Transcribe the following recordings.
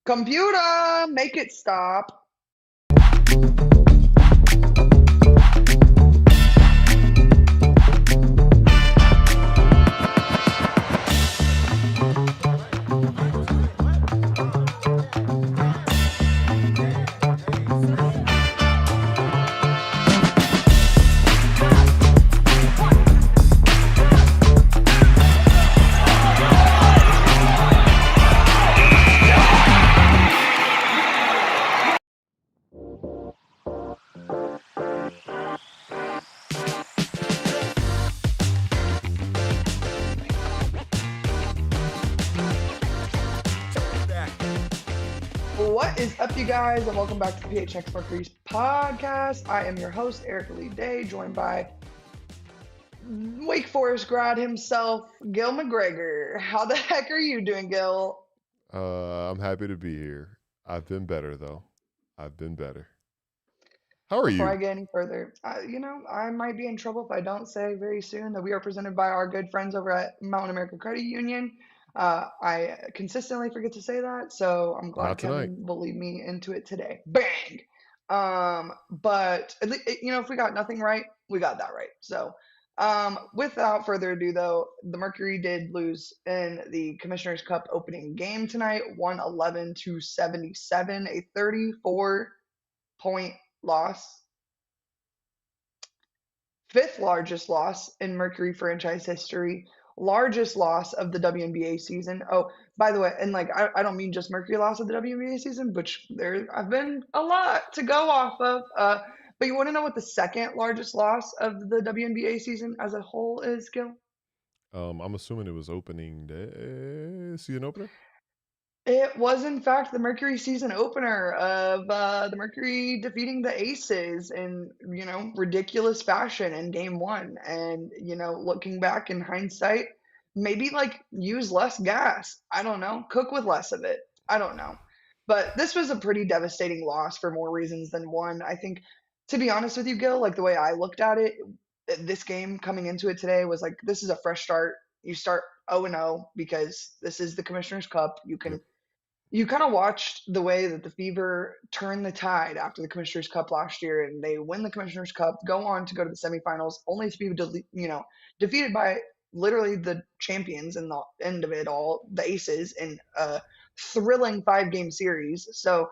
Computer, make it stop. What is up, you guys, and welcome back to PHNX Mercury's podcast. I am your host, Erika Day, joined by Wake Forest grad himself, Gil McGregor. How the heck are you doing, Gil? I'm happy to be here. I've been better though. I've been better. How are Before you? I get any further, I might be in trouble if I don't say very soon that we are presented by our good friends over at Mountain America Credit Union. I consistently forget to say that, so I'm glad Not tonight. Kevin will lead me into it today. Bang! But at least, if we got nothing right, we got that right. So, without further ado, though, the Mercury did lose in the Commissioner's Cup opening game tonight, 111-77, a 34-point loss, fifth largest loss in Mercury franchise history, largest loss of the WNBA season. Oh, by the way, and like I don't mean just Mercury loss of the WNBA season, which there have been a lot to go off of. But you want to know what the second largest loss of the WNBA season as a whole is, Gil? I'm assuming it was opening day, season opener. It was, in fact, the Mercury season opener of the Mercury defeating the Aces in, ridiculous fashion in game one. And, looking back in hindsight, maybe like use less gas. I don't know. Cook with less of it. I don't know. But this was a pretty devastating loss for more reasons than one. I think, to be honest with you, Gil, like the way I looked at it, this game coming into it today was like, this is a fresh start. You start 0-0 because this is the Commissioner's Cup. Yep. You kind of watched the way that the Fever turned the tide after the Commissioner's Cup last year, and they win the Commissioner's Cup, go on to go to the semifinals, only to be defeated by literally the champions in the end of it all, the Aces, in a thrilling 5-game series. So,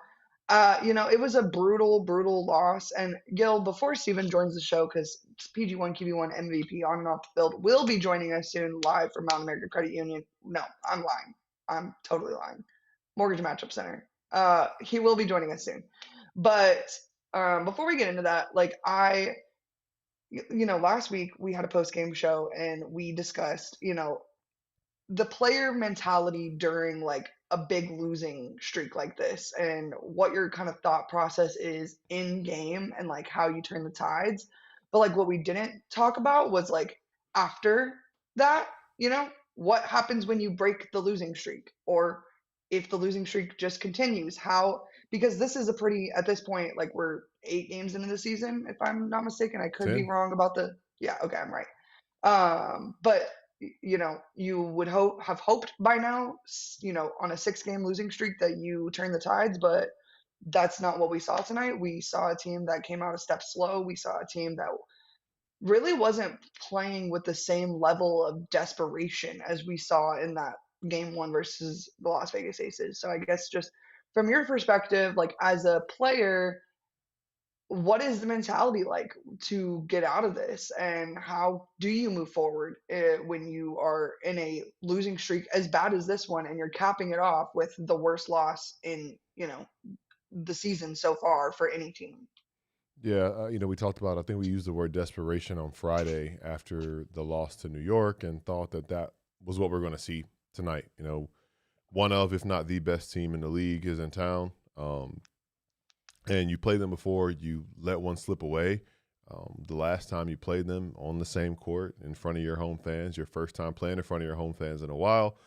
it was a brutal, brutal loss. And Gil, before Steven joins the show, because PG1, QB1, MVP on and off the field, will be joining us soon live from Mountain America Credit Union. No, I'm lying. I'm totally lying. Mortgage Matchup Center. He will be joining us soon. But before we get into that, last week we had a post game show and we discussed, the player mentality during like a big losing streak like this and what your kind of thought process is in game and like how you turn the tides. But like what we didn't talk about was like after that, what happens when you break the losing streak or if the losing streak just continues, how, because this is a pretty, at this point, like we're 8 games into the season, if I'm not mistaken. I could be 10. wrong about yeah, okay, I'm right. But you would have hoped by now, on a 6-game losing streak that you turn the tides, but that's not what we saw tonight. We saw a team that came out a step slow. We saw a team that really wasn't playing with the same level of desperation as we saw in that game one versus the Las Vegas Aces. So I guess just from your perspective, like as a player, what is the mentality like to get out of this and how do you move forward when you are in a losing streak as bad as this one and you're capping it off with the worst loss in the season so far for any team? Yeah, we talked about. I think we used the word desperation on Friday after the loss to New York, and thought that was what we're going to see tonight. One of, if not the best team in the league, is in town. And you played them before, you let one slip away. The last time you played them on the same court in front of your home fans, your first time playing in front of your home fans in a while.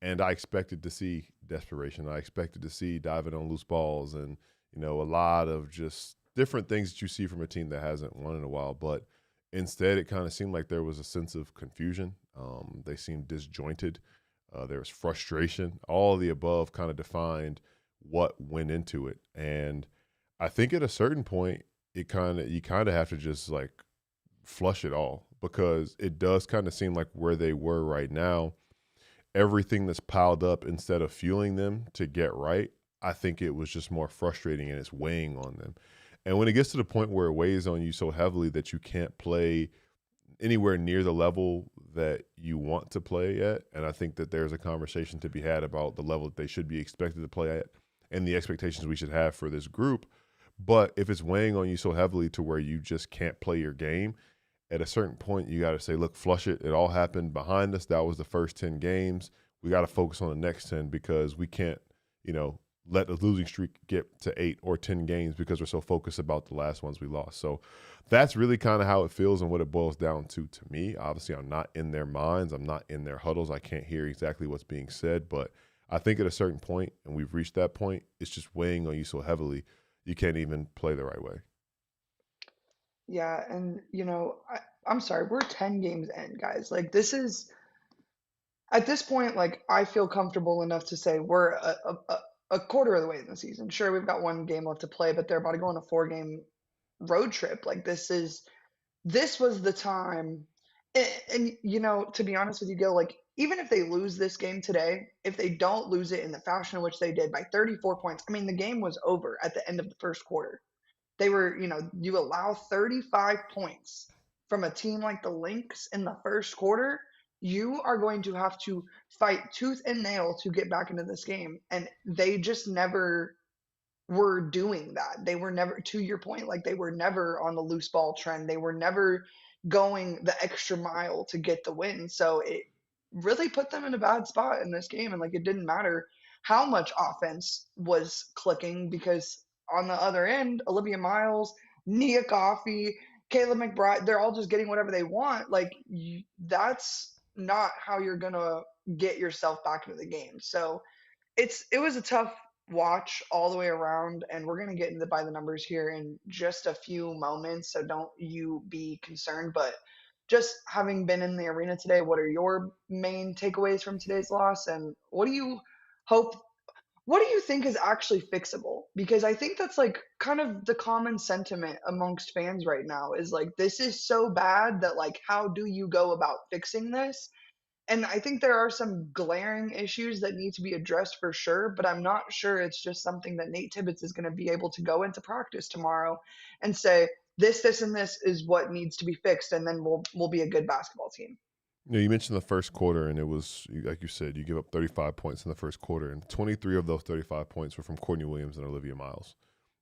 And I expected to see desperation. I expected to see diving on loose balls and, a lot of just different things that you see from a team that hasn't won in a while. But instead, it kind of seemed like there was a sense of confusion. They seemed disjointed. There was frustration. All of the above kind of defined what went into it. And I think at a certain point, you kind of have to just like flush it all, because it does kind of seem like where they were right now, everything that's piled up, instead of fueling them to get right, I think it was just more frustrating and it's weighing on them. And when it gets to the point where it weighs on you so heavily that you can't play anywhere near the level that you want to play at, and I think that there's a conversation to be had about the level that they should be expected to play at and the expectations we should have for this group. But if it's weighing on you so heavily to where you just can't play your game, at a certain point, you got to say, look, flush it. It all happened behind us. That was the first 10 games. We got to focus on the next 10, because we can't, let the losing streak get to 8 or 10 games because we're so focused about the last ones we lost. So that's really kind of how it feels and what it boils down to me. Obviously, I'm not in their minds. I'm not in their huddles. I can't hear exactly what's being said. But I think at a certain point, and we've reached that point, it's just weighing on you so heavily, you can't even play the right way. Yeah, and I'm sorry, we're 10 games in, guys. Like this is at this point, like I feel comfortable enough to say we're a quarter of the way in the season. Sure, we've got one game left to play, but they're about to go on a 4-game road trip. Like this was the time. And to be honest with you, Gil, like even if they lose this game today, if they don't lose it in the fashion in which they did by 34 points, I mean the game was over at the end of the first quarter. They were, you allow 35 points from a team like the Lynx in the first quarter, you are going to have to fight tooth and nail to get back into this game. And they just never were doing that. They were never, to your point, like they were never on the loose ball trend. They were never going the extra mile to get the win. So it really put them in a bad spot in this game. And like it didn't matter how much offense was clicking, because on the other end, Olivia Miles, Nia Coffey, Caleb McBride, they're all just getting whatever they want. Like that's not how you're gonna get yourself back into the game. So it was a tough watch all the way around, and we're gonna get into by the numbers here in just a few moments, so don't you be concerned. But just having been in the arena today, what are your main takeaways from today's loss, and hope what do you think is actually fixable? Because I think that's like kind of the common sentiment amongst fans right now is like this is so bad that like how do you go about fixing this? And I think there are some glaring issues that need to be addressed for sure, but I'm not sure it's just something that Nate Tibbetts is going to be able to go into practice tomorrow and say this, and this is what needs to be fixed, and then we'll be a good basketball team. You mentioned the first quarter, and it was like you said, you give up 35 points in the first quarter, and 23 of those 35 points were from Courtney Williams and Olivia Miles,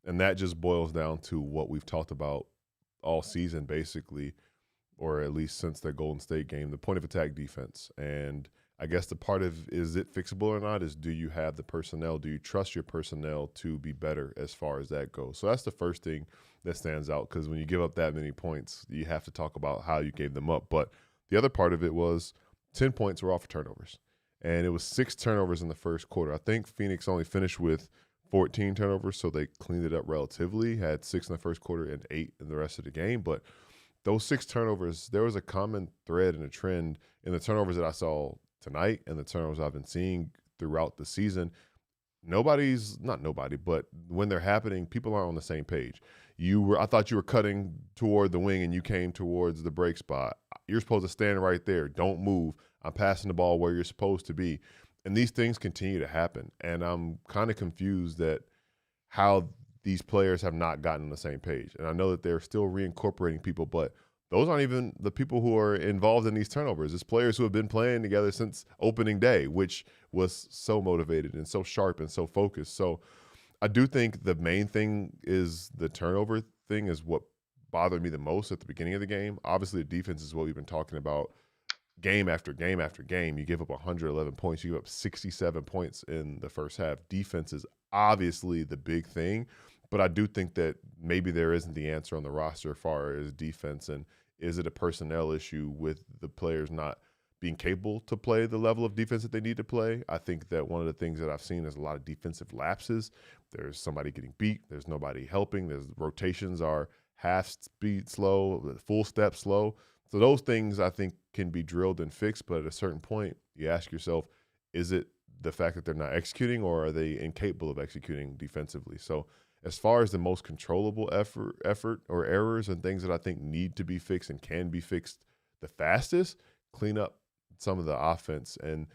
and that just boils down to what we've talked about all season, basically, or at least since the Golden State game, the point of attack defense. And I guess the part of is it fixable or not is, do you have the personnel? Do you trust your personnel to be better as far as that goes? So that's the first thing that stands out, because when you give up that many points, you have to talk about how you gave them up. But the other part of it was 10 points were off of turnovers, and it was 6 turnovers in the first quarter. I think Phoenix only finished with 14 turnovers, so they cleaned it up relatively, had 6 in the first quarter and 8 in the rest of the game. But those 6 turnovers, there was a common thread and a trend in the turnovers that I saw tonight and the turnovers I've been seeing throughout the season. Not nobody, but when they're happening, people aren't on the same page. I thought you were cutting toward the wing and you came towards the break spot. You're supposed to stand right there. Don't move. I'm passing the ball where you're supposed to be. And these things continue to happen. And I'm kind of confused at how these players have not gotten on the same page. And I know that they're still reincorporating people, but those aren't even the people who are involved in these turnovers. It's players who have been playing together since opening day, which was so motivated and so sharp and so focused. So I do think the main thing is the turnover thing is what bothered me the most at the beginning of the game. Obviously, the defense is what we've been talking about game after game after game. You give up 111 points. You give up 67 points in the first half. Defense is obviously the big thing, but I do think that maybe there isn't the answer on the roster as far as defense, and is it a personnel issue with the players not being capable to play the level of defense that they need to play? I think that one of the things that I've seen is a lot of defensive lapses. There's somebody getting beat. There's nobody helping. There's rotations are half speed slow, full step slow. So those things I think can be drilled and fixed, but at a certain point, you ask yourself, is it the fact that they're not executing, or are they incapable of executing defensively? So as far as the most controllable effort or errors and things that I think need to be fixed and can be fixed the fastest, clean up some of the offense. And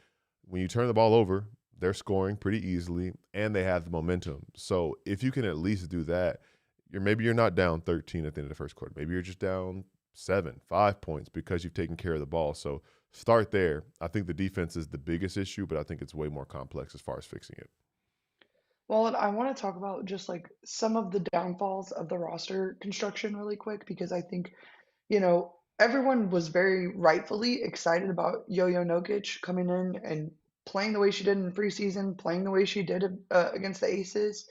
when you turn the ball over, they're scoring pretty easily and they have the momentum. So if you can at least do that, maybe you're not down 13 at the end of the first quarter. Maybe you're just down 7, 5 points because you've taken care of the ball. So start there. I think the defense is the biggest issue, but I think it's way more complex as far as fixing it. Well, and I want to talk about just like some of the downfalls of the roster construction really quick because I think, everyone was very rightfully excited about Yo-Yo Nokic coming in and playing the way she did in preseason, playing the way she did against the Aces.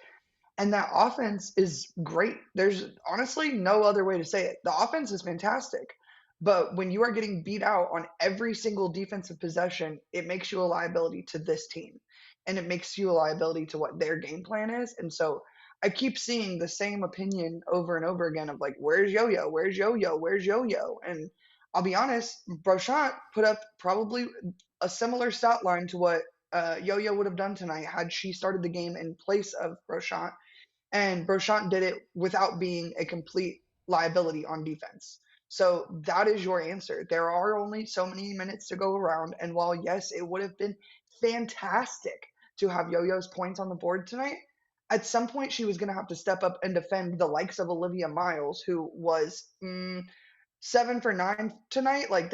And that offense is great. There's honestly no other way to say it. The offense is fantastic. But when you are getting beat out on every single defensive possession, it makes you a liability to this team. And it makes you a liability to what their game plan is. And so I keep seeing the same opinion over and over again of like, where's Yo Yo? Where's Yo Yo? Where's Yo Yo? And I'll be honest, Brochant put up probably a similar stat line to what Yo Yo would have done tonight had she started the game in place of Brochant, and Brochant did it without being a complete liability on defense. So that is your answer. There are only so many minutes to go around. And while, yes, it would have been fantastic to have Yo Yo's points on the board tonight, at some point she was going to have to step up and defend the likes of Olivia Miles, who was 7 for 9 tonight. Like,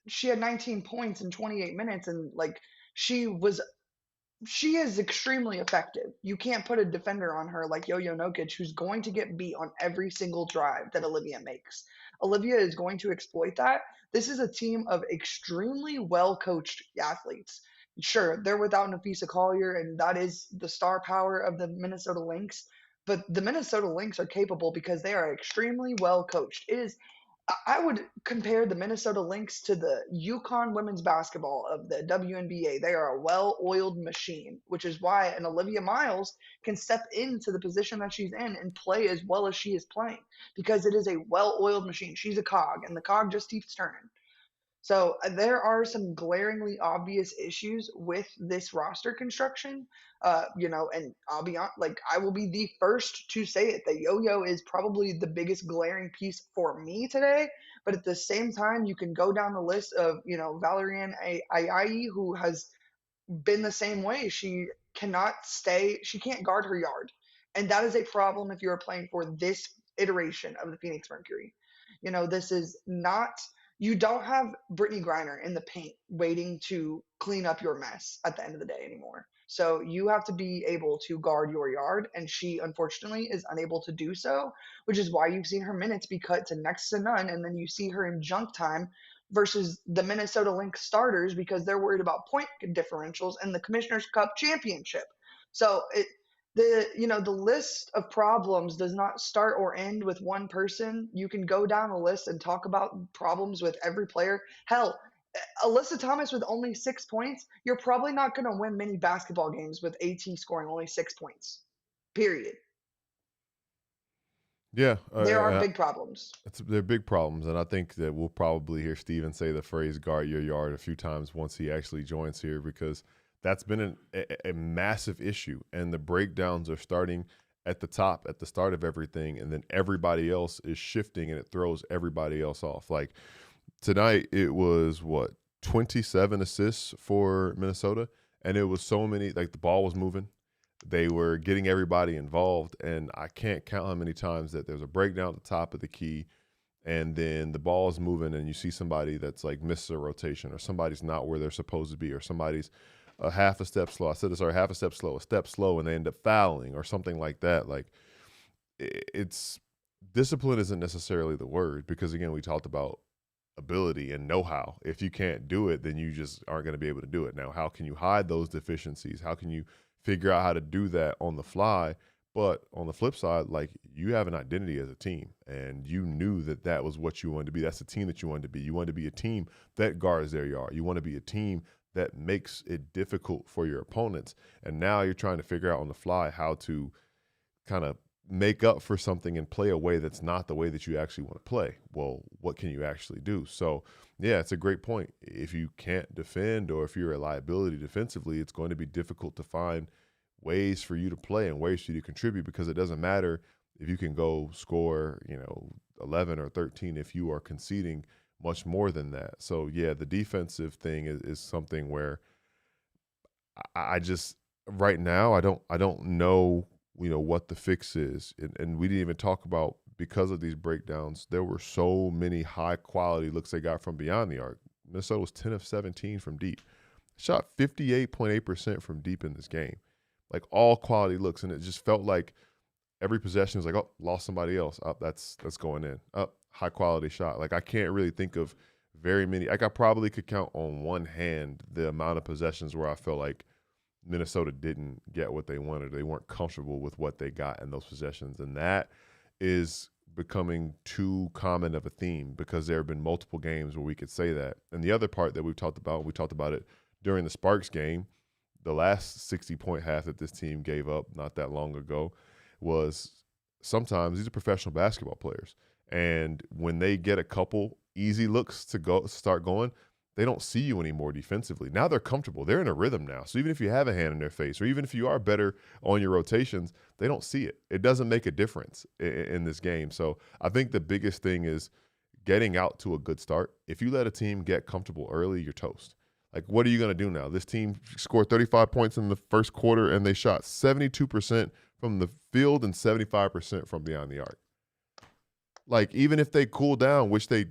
she had 19 points in 28 minutes. And like, she is extremely effective. You can't put a defender on her like Yo-Yo Nokic, who's going to get beat on every single drive that Olivia makes. Olivia is going to exploit that. This is a team of extremely well-coached athletes. Sure, they're without Nafisa Collier, and that is the star power of the Minnesota Lynx. But the Minnesota Lynx are capable because they are extremely well coached. It is I would compare the Minnesota Lynx to the Yukon women's basketball of the WNBA. They are a well-oiled machine, which is why an Olivia Miles can step into the position that she's in and play as well as she is playing because it is a well-oiled machine. She's a cog, and the cog just keeps turning. So there are some glaringly obvious issues with this roster construction, and I'll be on, like I will be the first to say it that Yo-Yo is probably the biggest glaring piece for me today. But at the same time, you can go down the list of Valerian Ayayi, who has been the same way. She can't guard her yard. And that is a problem if you're playing for this iteration of the Phoenix Mercury. This is not, you don't have Brittany Griner in the paint waiting to clean up your mess at the end of the day anymore. So you have to be able to guard your yard, and she unfortunately is unable to do so, which is why you've seen her minutes be cut to next to none, and then you see her in junk time versus the Minnesota Lynx starters because they're worried about point differentials and the Commissioner's Cup championship. So the list of problems does not start or end with one person. You can go down a list and talk about problems with every player. Hell, Alyssa Thomas with only 6 points, you're probably not going to win many basketball games with AT scoring only 6 points. Period. Yeah, There are big problems. they're big problems, and I think that we'll probably hear Steven say the phrase "guard your yard" a few times once he actually joins here, because that's been a massive issue, and the breakdowns are starting at the top, at the start of everything, and then everybody else is shifting, and it throws everybody else off. Like tonight, it was 27 assists for Minnesota, and it was so many. Like the ball was moving, they were getting everybody involved, and I can't count how many times that there's a breakdown at the top of the key, and then the ball is moving, and you see somebody that's like misses a rotation, or somebody's not where they're supposed to be, or somebody's a half a step slow. I said this, or half a step slow, and they end up fouling, or something like that. Like it's discipline isn't necessarily the word, because again, we talked about ability and know-how. If you can't do it, then you just aren't going to be able to do it. Now, how can you hide those deficiencies? How can you figure out how to do that on the fly? But on the flip side, like, you have an identity as a team, and you knew that that was what you wanted to be. That's the team that you wanted to be. You wanted to be a team that guards their yard. You want to be a team that makes it difficult for your opponents. And now you're trying to figure out on the fly how to kind of make up for something and play a way that's not the way that you actually want to play. Well, what can you actually do? So Yeah, it's a great point. If you can't defend or if you're a liability defensively, it's going to be difficult to find ways for you to play and ways for you to contribute because it doesn't matter if you can go score, 11 or 13 if you are conceding much more than that. So, yeah, the defensive thing is something where I just right now I don't know what the fix is, and we didn't even talk about because of these breakdowns. There were so many high quality looks they got from beyond the arc. Minnesota was 10 of 17 from deep, shot 58.8% from deep in this game, like all quality looks, and it just felt like every possession was like, oh, lost somebody else. Up, that's going in. Up, high quality shot. Like I can't really think of very many. Like I probably could count on one hand the amount of possessions where I felt like Minnesota didn't get what they wanted. They weren't comfortable with what they got in those possessions, and that is becoming too common of a theme because there have been multiple games where we could say that. And the other part that we talked about it during the Sparks game, the last 60-point half that this team gave up not that long ago was sometimes these are professional basketball players. And when they get a couple easy looks to go start going, they don't see you anymore defensively. Now they're comfortable. They're in a rhythm now. So even if you have a hand in their face or even if you are better on your rotations, they don't see it. It doesn't make a difference in this game. So I think the biggest thing is getting out to a good start. If you let a team get comfortable early, you're toast. Like, what are you going to do now? This team scored 35 points in the first quarter, and they shot 72% from the field and 75% from beyond the arc. Like, even if they cool down, which they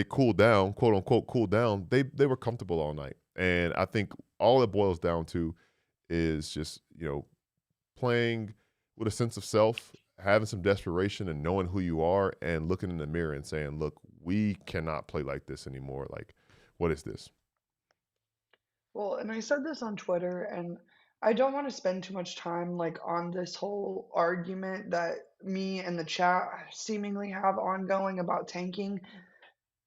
cooled down, quote unquote, cooled down, they were comfortable all night. And I think all it boils down to is just, playing with a sense of self, having some desperation and knowing who you are and looking in the mirror and saying, look, we cannot play like this anymore. Like, what is this? Well, and I said this on Twitter, and I don't want to spend too much time like on this whole argument that me and the chat seemingly have ongoing about tanking.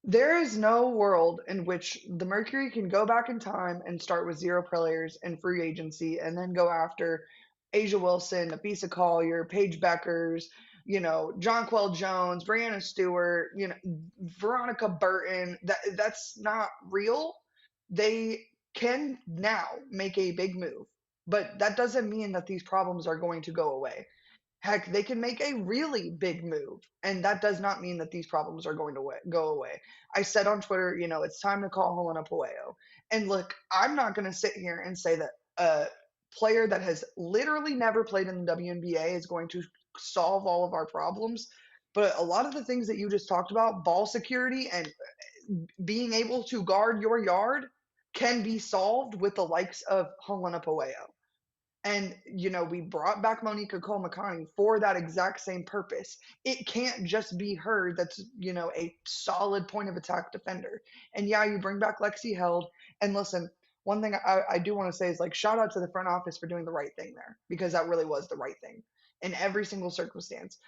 There is no world in which the Mercury can go back in time and start with zero players in free agency and then go after Asia Wilson, Abisa Collier, Paige Beckers, Jonquel Jones, Brianna Stewart, Veronica Burton. That's not real. They can now make a big move, but that doesn't mean that these problems are going to go away. Heck, they can make a really big move, and that does not mean that these problems are going to go away. I said on Twitter, it's time to call Helena Pueo. And look, I'm not going to sit here and say that a player that has literally never played in the WNBA is going to solve all of our problems. But a lot of the things that you just talked about, ball security and being able to guard your yard, can be solved with the likes of Helena Pueo. And, we brought back Monica Cole-McConney for that exact same purpose. It can't just be her that's, a solid point of attack defender. And yeah, you bring back Lexi Held. And listen, one thing I do want to say is like, shout out to the front office for doing the right thing there, because that really was the right thing in every single circumstance.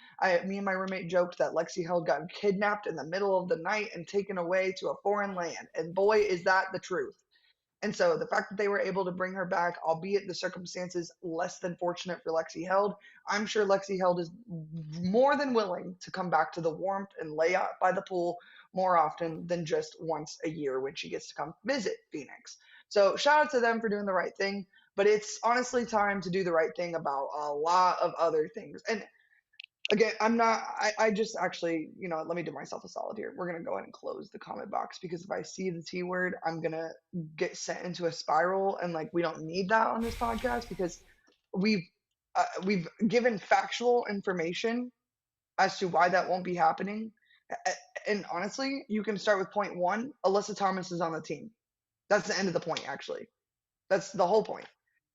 Me and my roommate joked that Lexi Held got kidnapped in the middle of the night and taken away to a foreign land. And boy, is that the truth. And so the fact that they were able to bring her back, albeit the circumstances less than fortunate for Lexi Held, I'm sure Lexi Held is more than willing to come back to the warmth and lay out by the pool more often than just once a year when she gets to come visit Phoenix. So shout out to them for doing the right thing, but it's honestly time to do the right thing about a lot of other things. And again, I'm not, I just actually, let me do myself a solid here. We're going to go ahead and close the comment box because if I see the T word, I'm going to get sent into a spiral. And like, we don't need that on this podcast because we've, we've given factual information as to why that won't be happening. And honestly, you can start with point one. Alyssa Thomas is on the team. That's the end of the point, actually. That's the whole point.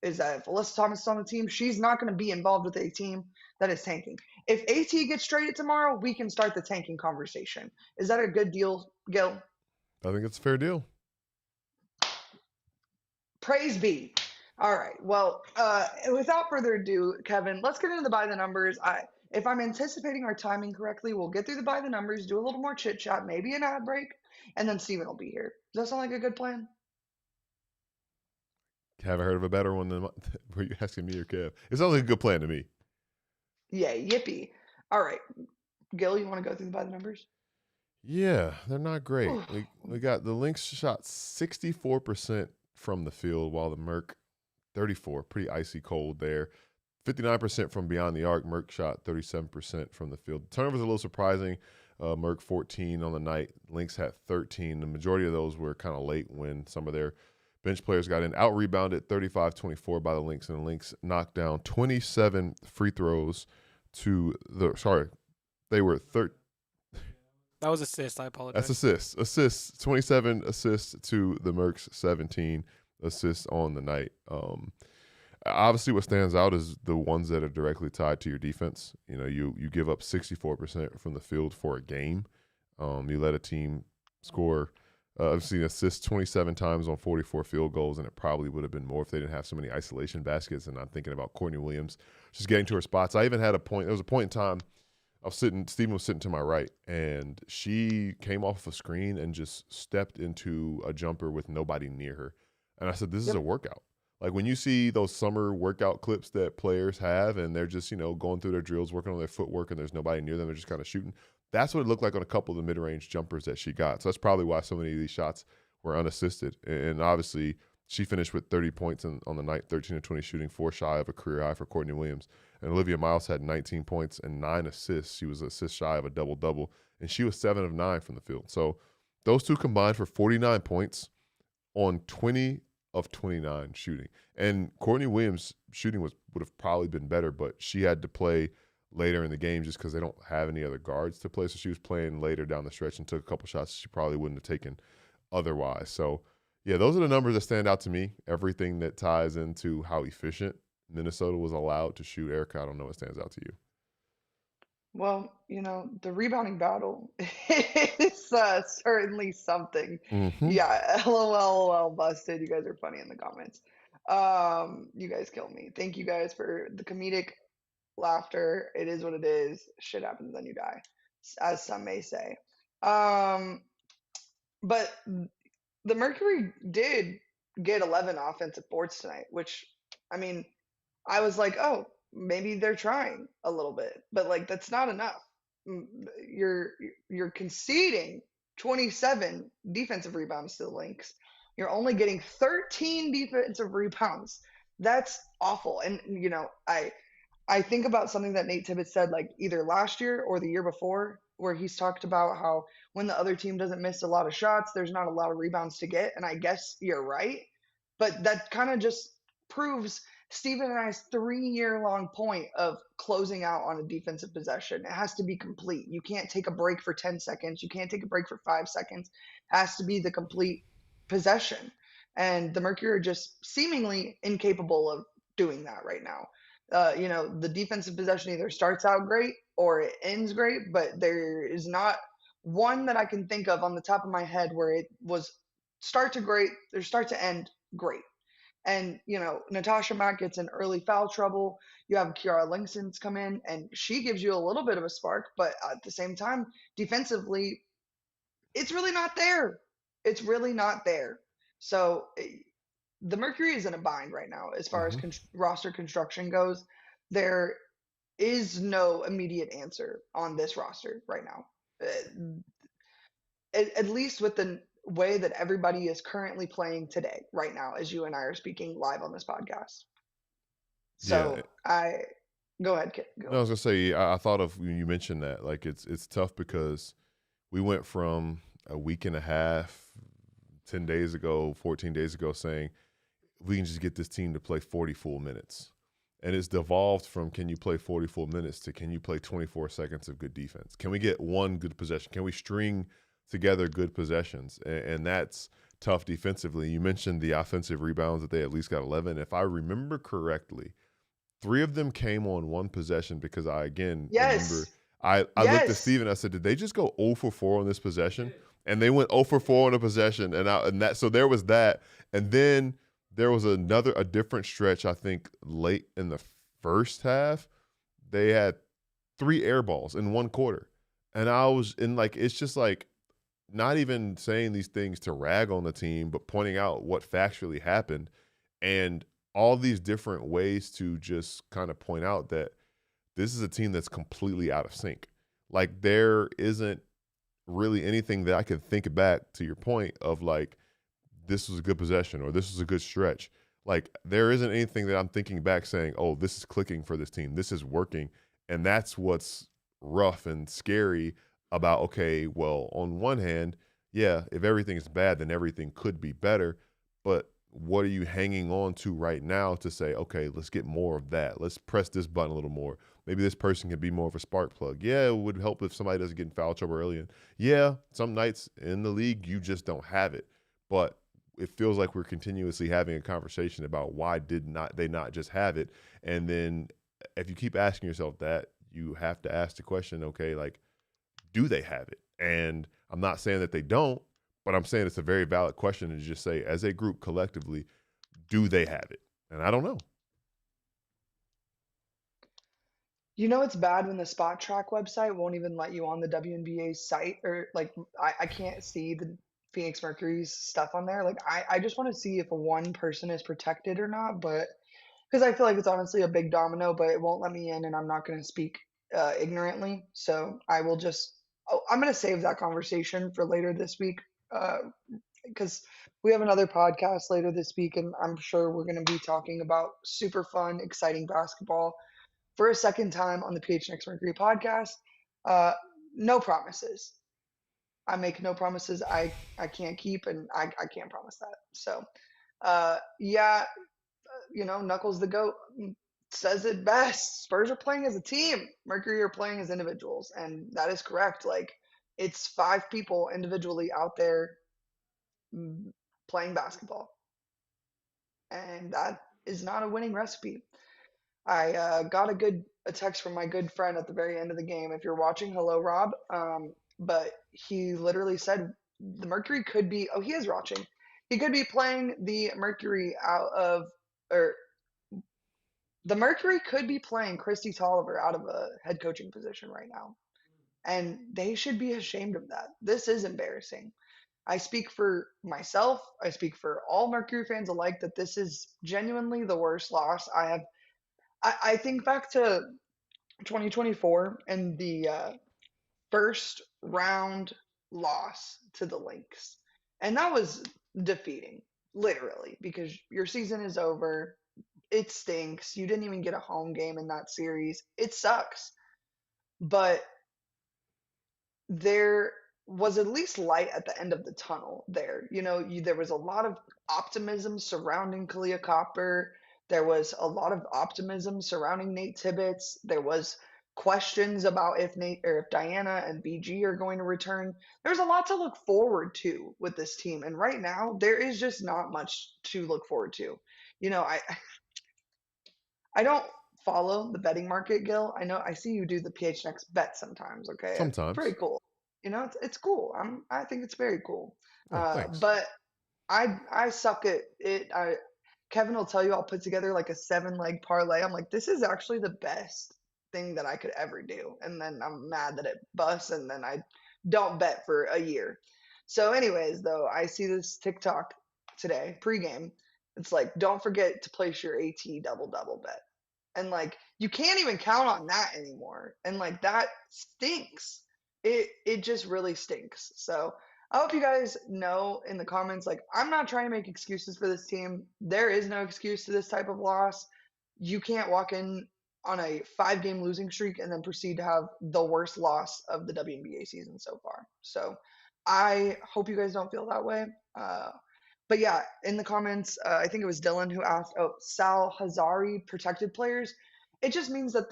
Is that if Alyssa Thomas is on the team, she's not going to be involved with a team that is tanking. If AT gets traded tomorrow, we can start the tanking conversation. Is that a good deal, Gil? I think it's a fair deal. Praise be. All right. Well, without further ado, Kevin, let's get into the by the numbers. If I'm anticipating our timing correctly, we'll get through the by the numbers, do a little more chit chat, maybe an ad break, and then Steven will be here. Does that sound like a good plan? Haven't heard of a better one than were you asking me or Kev? It sounds like a good plan to me. Yeah, yippee. All right. Gil, you want to go through the by the numbers? Yeah, they're not great. Ooh, We got the Lynx shot 64% from the field, while the Merc 34, pretty icy cold there. 59% from beyond the arc. Merc shot 37% from the field. Turnovers are a little surprising. Merc 14 on the night. Lynx had 13. The majority of those were kind of late when some of their bench players got in. Out rebounded 35-24 by the Lynx, and the Lynx knocked down 27 free throws to the. Sorry, they were 13. That was assist. I That's apologize. assists. Assists. 27 assists to the Mercs. 17 assists on the night. Obviously, what stands out is the ones that are directly tied to your defense. You know, you give up 64% from the field for a game. You let a team score. I've seen assists 27 times on 44 field goals, and it probably would have been more if they didn't have so many isolation baskets. And I'm thinking about Courtney Williams just getting to her spots. I even had a point. There was a point in time I was sitting. Steven was sitting to my right, and she came off a screen and just stepped into a jumper with nobody near her. And I said, "This is a yep. workout." Like when you see those summer workout clips that players have, and they're just going through their drills, working on their footwork, and there's nobody near them, they're just kind of shooting. That's what it looked like on a couple of the mid-range jumpers that she got. So that's probably why so many of these shots were unassisted. And obviously, she finished with 30 points on the night, 13 of 20 shooting, 4 shy of a career high for Courtney Williams. And Olivia Miles had 19 points and 9 assists. She was assist shy of a double-double, and she was 7 of 9 from the field. So those two combined for 49 points on 20 of 29 shooting. And Courtney Williams' shooting would have probably been better, but she had to play later in the game just because they don't have any other guards to play. So she was playing later down the stretch and took a couple shots she probably wouldn't have taken otherwise. So, yeah, those are the numbers that stand out to me. Everything that ties into how efficient Minnesota was allowed to shoot. Erika, I don't know what stands out to you. Well, the rebounding battle is certainly something. Mm-hmm. Yeah, LOL, busted. You guys are funny in the comments. You guys kill me. Thank you guys for the comedic laughter. It is what it is. Shit happens, then you die, as some may say. Um, but the Mercury did get 11 offensive boards tonight, which, I mean, I was like, oh, maybe they're trying a little bit, but like that's not enough. Mm, You're conceding 27 defensive rebounds to the Lynx. You're only getting 13 defensive rebounds. That's awful. And I think about something that Nate Tibbetts said like either last year or the year before, where he's talked about how when the other team doesn't miss a lot of shots, there's not a lot of rebounds to get. And I guess you're right. But that kind of just proves Stephen and I's 3 year long point of closing out on a defensive possession. It has to be complete. You can't take a break for 10 seconds. You can't take a break for 5 seconds. It has to be the complete possession. And the Mercury are just seemingly incapable of doing that right now. The defensive possession either starts out great or it ends great, but there is not one that I can think of on the top of my head where it was start to great or start to end great. And Natasha Mack gets in early foul trouble. You have Kiara Langston's come in, and she gives you a little bit of a spark, but at the same time, defensively, it's really not there. It's really not there. So the Mercury is in a bind right now as far as Mm-hmm. roster construction goes. There is no immediate answer on this roster right now. At least with the way that everybody is currently playing today, right now, as you and I are speaking live on this podcast. Yeah. So I go ahead, No, I go. was gonna say I thought of when you mentioned that. Like it's tough because we went from a week and a half, 10 days ago, 14 days ago, saying we can just get this team to play 40 full minutes. And it's devolved from can you play 40 full minutes to can you play 24 seconds of good defense? Can we get one good possession? Can we string together good possessions? And that's tough defensively. You mentioned the offensive rebounds that they at least got 11. If I remember correctly, 3 of them came on one possession because I, again, remember Yes, I looked at yes. Steven. I said, did they just go 0 for 4 on this possession? And they went 0 for 4 on a possession. So there was that. And then there was a different stretch, I think, late in the first half. They had 3 air balls in one quarter. And I was in like, it's just like not even saying these things to rag on the team, but pointing out what factually happened. And all these different ways to just kind of point out that this is a team that's completely out of sync. Like there isn't really anything that I could think back to your point of like this was a good possession or this was a good stretch. Like there isn't anything that I'm thinking back saying, "Oh, this is clicking for this team. This is working." And that's what's rough and scary about okay, well, on one hand, yeah, if everything's bad, then everything could be better, but what are you hanging on to right now to say, okay, let's get more of that. Let's press this button a little more. Maybe this person can be more of a spark plug. Yeah, it would help if somebody doesn't get in foul trouble early. And yeah, some nights in the league, you just don't have it. But it feels like we're continuously having a conversation about why did not they not just have it? And then if you keep asking yourself that, you have to ask the question, okay, like, do they have it? And I'm not saying that they don't, but I'm saying it's a very valid question to just say, as a group collectively, do they have it? And I don't know. You know it's bad when the Spot Track website won't even let you on the WNBA site, or like I can't see the Phoenix Mercury's stuff on there. Like I just want to see if one person is protected or not, but because I feel like it's honestly a big domino, but it won't let me in, and I'm not going to speak ignorantly. So I will just, oh, I'm going to save that conversation for later this week because we have another podcast later this week, and I'm sure we're going to be talking about super fun, exciting basketball for a second time on the PHNX Mercury podcast. Uh, no promises. I make no promises I can't keep, and I can't promise that. So, yeah, Knuckles the GOAT says it best. Spurs are playing as a team. Mercury are playing as individuals, and that is correct. Like, it's 5 people individually out there playing basketball, and that is not a winning recipe. I got a text from my good friend at the very end of the game. If you're watching, hello, Rob. But he literally said the Mercury could be. Oh, he is watching. He could be playing the Mercury out of, or the Mercury could be playing Christy Tolliver out of a head coaching position right now, and they should be ashamed of that. This is embarrassing. I speak for myself. I speak for all Mercury fans alike that this is genuinely the worst loss I have. I think back to 2024 and the first round loss to the Lynx. And that was defeating, literally, because your season is over. It stinks. You didn't even get a home game in that series. It sucks. But there was at least light at the end of the tunnel there. There was a lot of optimism surrounding Kalia Copper. There was a lot of optimism surrounding Nate Tibbetts. There was questions about if Nate or if Diana and BG are going to return. There's a lot to look forward to with this team. And right now, there is just not much to look forward to. I don't follow the betting market, Gil. I know I see you do the PHNX bet sometimes. Okay, it's pretty Sometimes. cool. It's cool. I think it's very cool. Oh, thanks. But I suck at it. Kevin will tell you I'll put together like a 7-leg parlay. I'm like, this is actually the best thing that I could ever do, and then I'm mad that it busts, and then I don't bet for a year. So, anyways, though, I see this TikTok today pregame. It's like, don't forget to place your AT double double bet. And like you can't even count on that anymore. And like that stinks. It just really stinks. So I hope you guys know in the comments, like, I'm not trying to make excuses for this team. There is no excuse to this type of loss. You can't walk in on a 5-game losing streak and then proceed to have the worst loss of the WNBA season so far. So I hope you guys don't feel that way. But yeah, in the comments, I think it was Dylan who asked, oh, Sal Hazari protected players. It just means that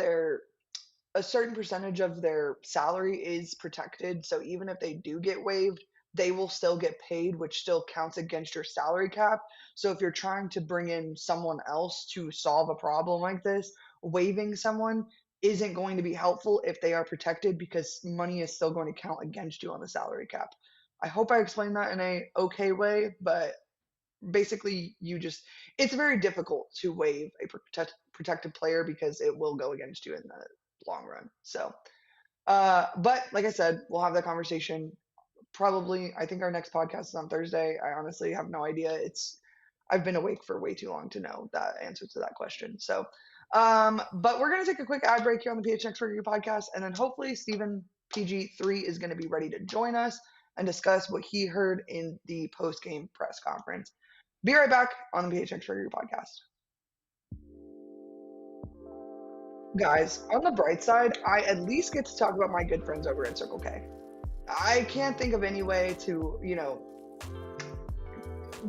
a certain percentage of their salary is protected. So even if they do get waived, they will still get paid, which still counts against your salary cap. So if you're trying to bring in someone else to solve a problem like this, waiving someone isn't going to be helpful if they are protected because money is still going to count against you on the salary cap. I hope I explained that in a okay way, but basically it's very difficult to waive a protected player because it will go against you in the long run. So but like I said, we'll have that conversation probably. I think our next podcast is on Thursday. I honestly have no idea. I've been awake for way too long to know that answer to that question. So but we're going to take a quick ad break here on the PHNX Mercury podcast, and then hopefully Steven PG3 is going to be ready to join us and discuss what he heard in the post-game press conference. Be right back on the PHNX Mercury podcast. Guys, on the bright side, I at least get to talk about my good friends over at Circle K. I can't think of any way to,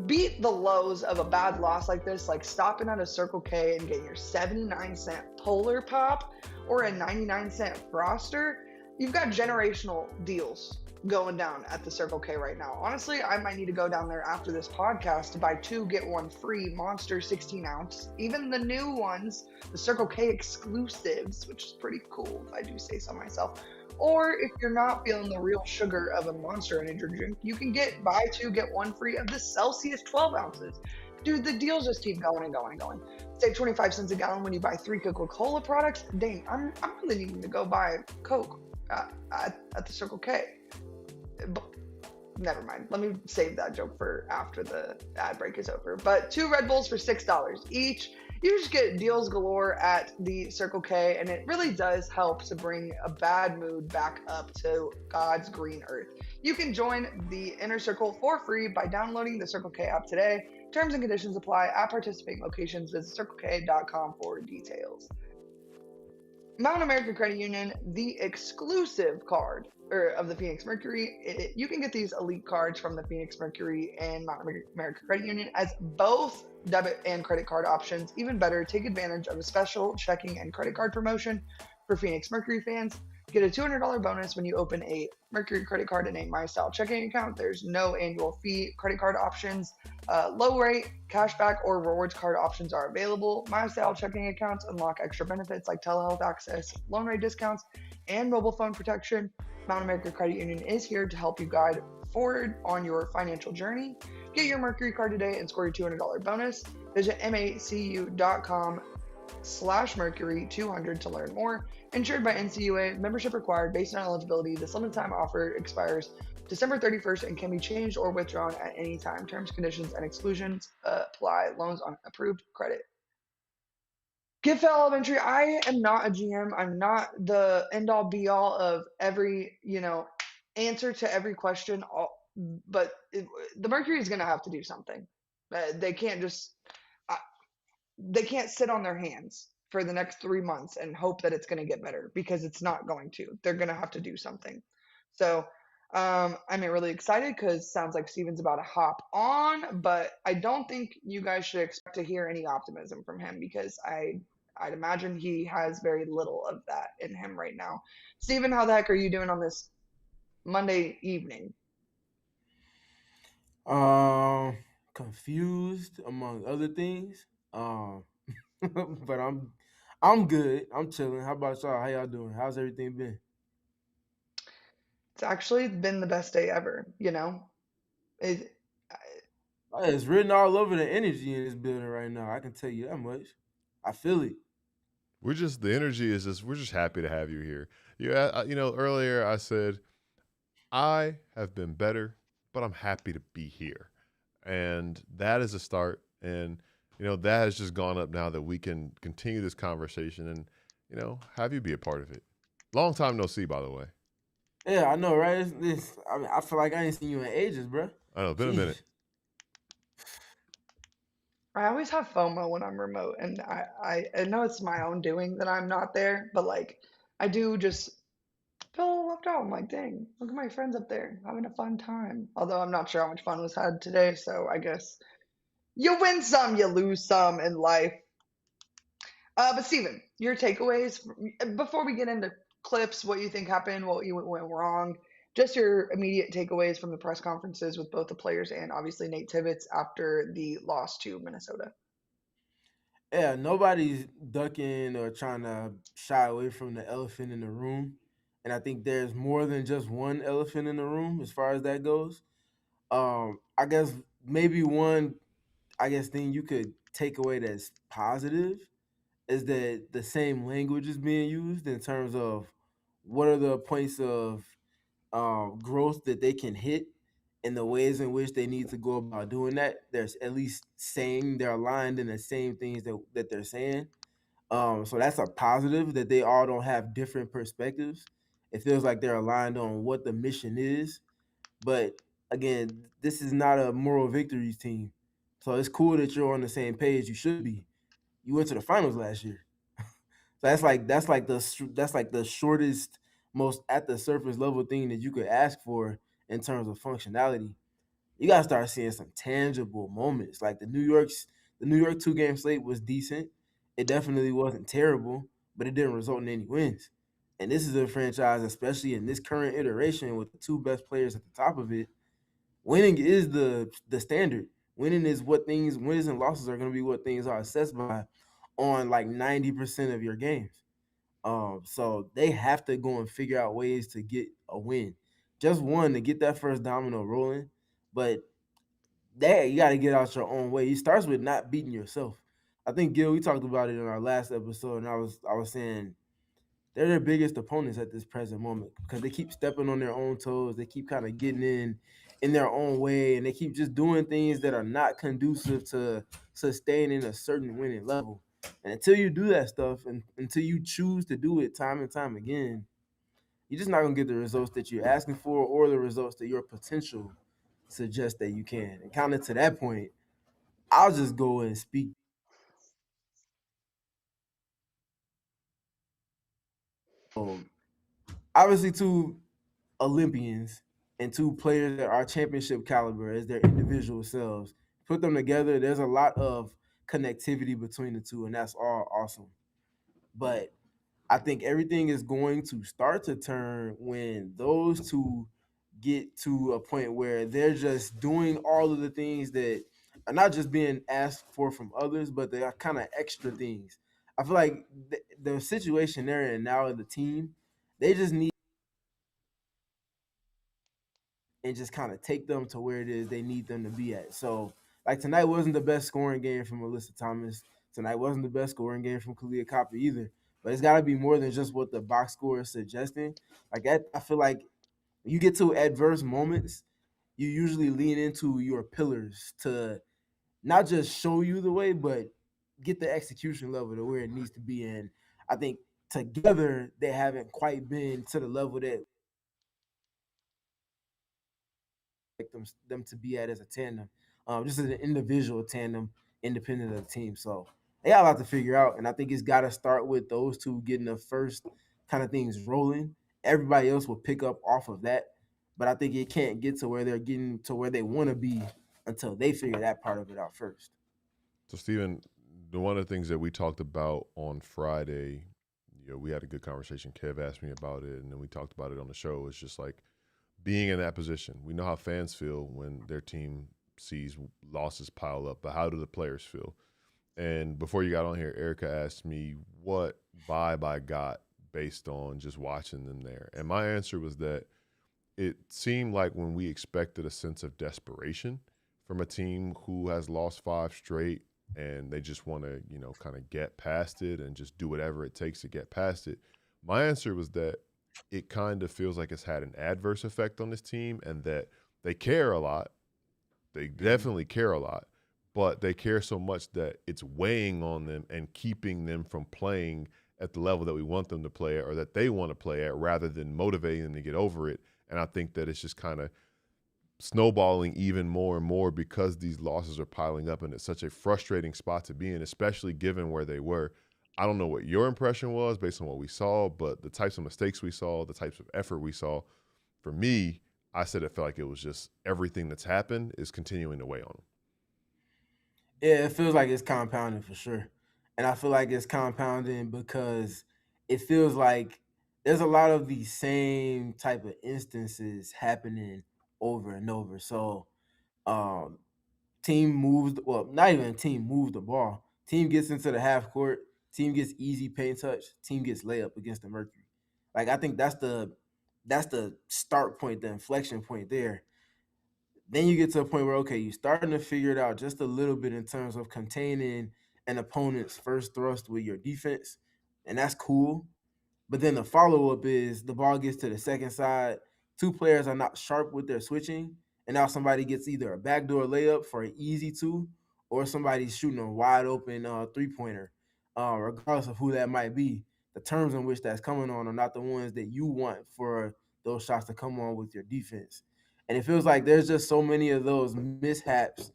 beat the lows of a bad loss like this, like stopping at a Circle K and getting your 79-cent Polar Pop or a 99-cent Froster. You've got generational deals going down at the Circle K right now. Honestly, I might need to go down there after this podcast to buy 2 get 1 free Monster 16-ounce. Even the new ones, the Circle K exclusives, which is pretty cool if I do say so myself. Or if you're not feeling the real sugar of a Monster energy drink, you can buy 2 get 1 free of the Celsius 12 ounces. Dude, the deals just keep going and going and going. Save 25 cents a gallon when you buy 3 Coca-Cola products. Dang, I'm really needing to go buy Coke at the Circle K. But never mind. Let me save that joke for after the ad break is over. But 2 Red Bulls for $6 each. You just get deals galore at the Circle K, and it really does help to bring a bad mood back up to God's green earth. You can join the Inner Circle for free by downloading the Circle K app today. Terms and conditions apply at participating locations. Visit CircleK.com for details. Mountain American Credit Union, the exclusive card of the Phoenix Mercury. You can get these elite cards from the Phoenix Mercury and Mountain American Credit Union as both debit and credit card options. Even better, take advantage of a special checking and credit card promotion for Phoenix Mercury fans. Get a $200 bonus when you open a Mercury credit card in a MyStyle checking account. There's no annual fee. Credit card options, low rate, cashback, or rewards card options are available. MyStyle checking accounts unlock extra benefits like telehealth access, loan rate discounts, and mobile phone protection. Mountain American Credit Union is here to help you guide forward on your financial journey. Get your Mercury card today and score your $200 bonus. Visit macu.com/Mercury200 to learn more. Insured by NCUA, membership required based on eligibility. This limited time offer expires December 31st and can be changed or withdrawn at any time. Terms, conditions, and exclusions apply. Loans on approved credit. Giffel Elementary, I am not a GM. I'm not the end-all be-all of every, answer to every question. But the Mercury is going to have to do something. They can't they can't sit on their hands for the next 3 months and hope that it's going to get better, because it's not going to. They're going to have to do something. So I'm really excited because sounds like Steven's about to hop on, but I don't think you guys should expect to hear any optimism from him, because I'd imagine he has very little of that in him right now. Steven, how the heck are you doing on this Monday evening? Confused among other things. But I'm good. I'm chilling. How about y'all? How y'all doing? How's everything been? It's actually been the best day ever, It's written all over the energy in this building right now. I can tell you that much. I feel it. We're just we're just happy to have you here. Earlier I said I have been better, but I'm happy to be here, and that is a start. And that has just gone up now that we can continue this conversation and have you be a part of it. Long time no see, by the way. Yeah, I know, right? I feel like I ain't seen you in ages, bro. I know, been a minute. I always have FOMO when I'm remote, and I know it's my own doing that I'm not there, but I do just feel left out. I'm like, dang, look at my friends up there having a fun time. Although I'm not sure how much fun was had today, so I guess you win some, you lose some in life. But Steven, your takeaways before we get into clips, what you think happened, what you went wrong, just your immediate takeaways from the press conferences with both the players and obviously Nate Tibbetts after the loss to Minnesota. Yeah, nobody's ducking or trying to shy away from the elephant in the room. And I think there's more than just one elephant in the room as far as that goes. I guess maybe one thing you could take away that's positive is that the same language is being used in terms of what are the points of growth that they can hit and the ways in which they need to go about doing that. There's at least saying they're aligned in the same things that they're saying. So that's a positive that they all don't have different perspectives It feels like they're aligned on what the mission is. But again, this is not a moral victories team. So it's cool that you're on the same page. You should be. You went to the finals last year. So that's like the shortest, most at the surface level thing that you could ask for in terms of functionality. You gotta start seeing some tangible moments. Like the New York 2 game slate was decent. It definitely wasn't terrible, but it didn't result in any wins. And this is a franchise, especially in this current iteration with the two best players at the top of it. Winning is the standard. Winning is what things wins and losses are going to be what things are assessed by on like 90% of your games. So they have to go and figure out ways to get a win. Just one to get that first domino rolling, but that you got to get out your own way. It starts with not beating yourself. I think Gil, we talked about it in our last episode, and I was saying they're their biggest opponents at this present moment because they keep stepping on their own toes. They keep kind of getting in their own way, and they keep just doing things that are not conducive to sustaining a certain winning level. And until you do that stuff, and until you choose to do it time and time again, you're just not gonna get the results that you're asking for or the results that your potential suggests that you can. And kind of to that point, I'll just go and speak. Um, Obviously, two Olympians and two players that are championship caliber as their individual selves. Put them together, there's a lot of connectivity between the two, and that's all awesome. But I think everything is going to start to turn when those two get to a point where they're just doing all of the things that are not just being asked for from others, but they are kind of extra things. I feel like the situation they're in now, the team, they just need and just kind of take them to where it is they need them to be at. So, like tonight wasn't the best scoring game from Alyssa Thomas. Tonight wasn't the best scoring game from Kalia Copper either. But it's got to be more than just what the box score is suggesting. Like that, I feel like when you get to adverse moments, you usually lean into your pillars to not just show you the way, but get the execution level to where it needs to be. And I think together they haven't quite been to the level that them to be at as a tandem, just as an individual tandem, independent of the team. So they got a lot to figure out, and I think it's got to start with those two getting the first kind of things rolling. Everybody else will pick up off of that, but I think it can't get to where they're getting to where they want to be until they figure that part of it out first. So, Steven, one of the things that we talked about on Friday, we had a good conversation. Kev asked me about it, and then we talked about it on the show. It's just like being in that position. We know how fans feel when their team sees losses pile up, but how do the players feel? And before you got on here, Erika asked me what vibe I got based on just watching them there. And my answer was that it seemed like when we expected a sense of desperation from a team who has lost 5 straight and they just want to, kind of get past it and just do whatever it takes to get past it. My answer was that it kind of feels like it's had an adverse effect on this team and that they care a lot. They definitely care a lot, but they care so much that it's weighing on them and keeping them from playing at the level that we want them to play at or that they want to play at rather than motivating them to get over it. And I think that it's just kind of snowballing even more and more because these losses are piling up and it's such a frustrating spot to be in, especially given where they were. I don't know what your impression was based on what we saw, but the types of mistakes we saw, the types of effort we saw, for me, I said it felt like it was just everything that's happened is continuing to weigh on them. Yeah, it feels like it's compounding for sure. And I feel like it's compounding because it feels like there's a lot of these same type of instances happening over and over. So, um, team moves, well, not even team moves the ball. Team gets into the half court, team gets easy paint touch, team gets layup against the Mercury. Like I think that's the start point, the inflection point there. Then you get to a point where okay, you're starting to figure it out just a little bit in terms of containing an opponent's first thrust with your defense, and that's cool. But then the follow up is the ball gets to the second side. Two players are not sharp with their switching, and now somebody gets either a backdoor layup for an easy two, or somebody's shooting a wide open 3 pointer, regardless of who that might be. the terms in which that's coming on are not the ones that you want for those shots to come on with your defense. And it feels like there's just so many of those mishaps,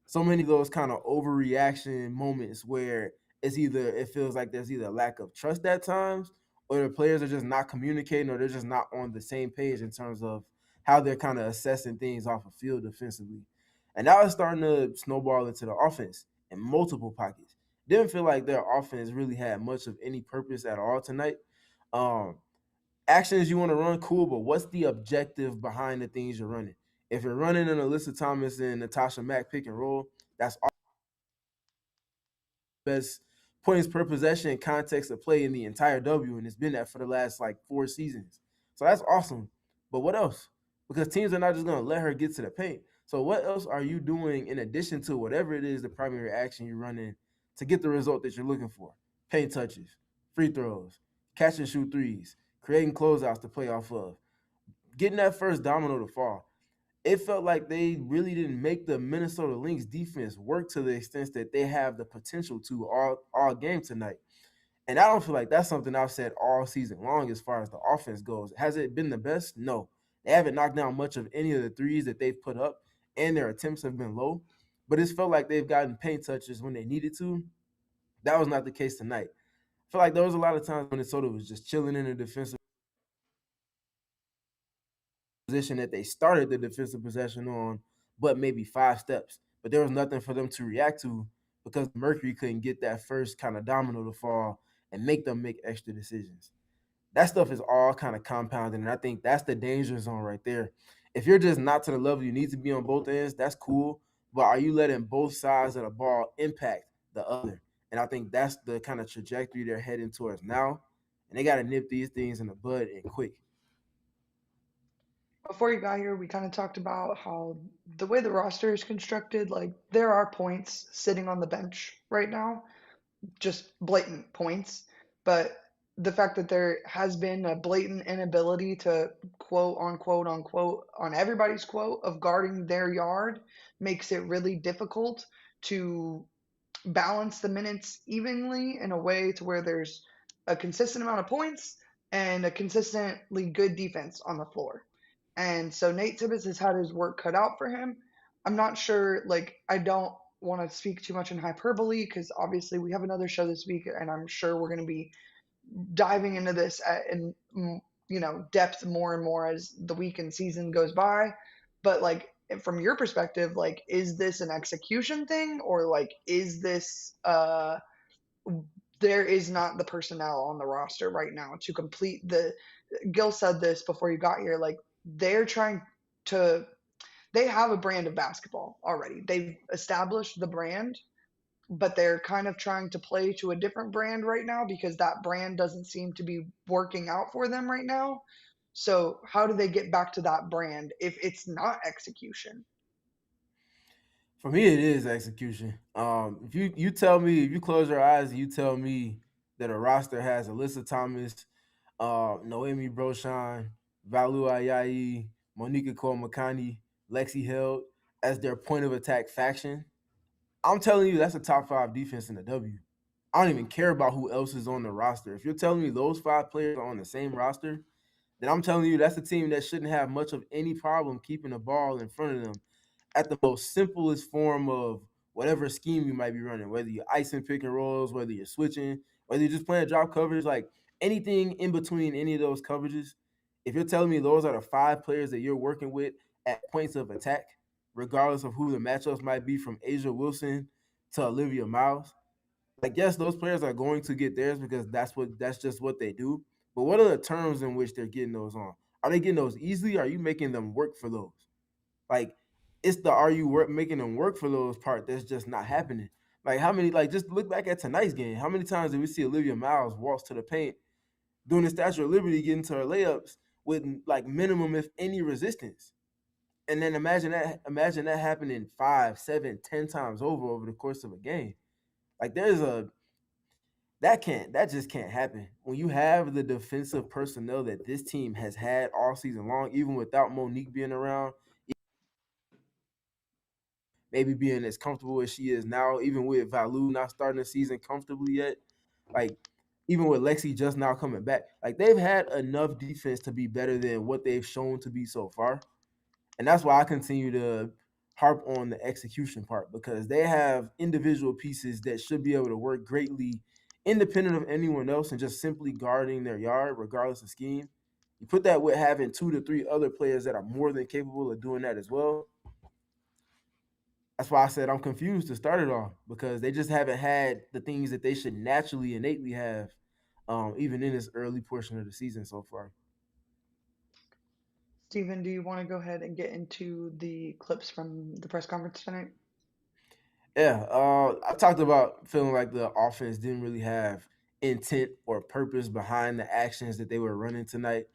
so many of those kind of overreaction moments where it feels like there's either a lack of trust at times, or the players are just not communicating, or they're just not on the same page in terms of how they're kind of assessing things off the field defensively. And now it's starting to snowball into the offense in multiple pockets. Didn't feel like their offense really had much of any purpose at all tonight. Um, Actions you want to run, cool, but what's the objective behind the things you're running? If you're running an Alyssa Thomas and Natasha Mack pick and roll, that's all the best points per possession and context of play in the entire W, and it's been that for the last like 4 seasons. So that's awesome. But what else? Because teams are not just going to let her get to the paint. So what else are you doing in addition to whatever it is the primary action you're running to get the result that you're looking for? Paint touches, free throws, catch and shoot threes, creating closeouts to play off of, getting that first domino to fall. It felt like they really didn't make the Minnesota Lynx defense work to the extent that they have the potential to all game tonight. And I don't feel like that's something I've said all season long as far as the offense goes. Has it been the best? No. They haven't knocked down much of any of the threes that they've put up, and their attempts have been low. But it's felt like they've gotten paint touches when they needed to. That was not the case tonight. I feel like there was a lot of times when Minnesota was just chilling in the defensive position that they started the defensive possession on, but maybe 5 steps. But there was nothing for them to react to because Mercury couldn't get that first kind of domino to fall and make them make extra decisions. That stuff is all kind of compounding, and I think that's the danger zone right there. If you're just not to the level you need to be on both ends, that's cool. But are you letting both sides of the ball impact the other? And I think that's the kind of trajectory they're heading towards now. And they got to nip these things in the bud and quick. Before you got here, we kind of talked about how the way the roster is constructed, like there are points sitting on the bench right now, just blatant points. But the fact that there has been a blatant inability to unquote on everybody's quote of guarding their yard makes it really difficult to balance the minutes evenly in a way to where there's a consistent amount of points and a consistently good defense on the floor. And so Nate Tibbetts has had his work cut out for him. I'm not sure, like, I don't want to speak too much in hyperbole because obviously we have another show this week and I'm sure we're going to be diving into this in depth more and more as the week and season goes by. But like from your perspective, like is this an execution thing or like is this there is not the personnel on the roster right now to complete the Gil said this before you got here, like they're trying to they have a brand of basketball already. They've established the brand, but they're kind of trying to play to a different brand right now because that brand doesn't seem to be working out for them right now. So, how do they get back to that brand if it's not execution? For me, it is execution. If you tell me, if you close your eyes and you tell me that a roster has Alyssa Thomas, Noemi Brochan, Valu Ayayi, Monica Cole Makani, Lexi Held as their point of attack faction, I'm telling you that's a top 5 defense in the W. I don't even care about who else is on the roster. If you're telling me those 5 players are on the same roster, then I'm telling you that's a team that shouldn't have much of any problem keeping the ball in front of them at the most simplest form of whatever scheme you might be running, whether you're icing pick and rolls, whether you're switching, whether you're just playing drop coverage, like anything in between any of those coverages. If you're telling me those are the 5 players that you're working with at points of attack, regardless of who the matchups might be from Asia Wilson to Olivia Miles, like yes, those players are going to get theirs because that's just what they do. But what are the terms in which they're getting those on? Are they getting those easily? Or are you making them work for those? Like it's the are you making them work for those part that's just not happening. Like how many like just look back at tonight's game. How many times did we see Olivia Miles walks to the paint doing the Statue of Liberty getting to her layups with like minimum if any resistance? And then imagine that happening 5, 7, 10 times over the course of a game. Like that just can't happen when you have the defensive personnel that this team has had all season long, even without Monique being around, maybe being as comfortable as she is now, even with Valu not starting the season comfortably yet. Like even with Lexi just now coming back, like they've had enough defense to be better than what they've shown to be so far. And that's why I continue to harp on the execution part, because they have individual pieces that should be able to work greatly independent of anyone else and just simply guarding their yard regardless of scheme. You put that with having 2 to 3 other players that are more than capable of doing that as well. That's why I said I'm confused to start it off, because they just haven't had the things that they should naturally, innately have, even in this early portion of the season so far. Steven, do you want to go ahead and get into the clips from the press conference tonight? Yeah, I talked about feeling like the offense didn't really have intent or purpose behind the actions that they were running tonight.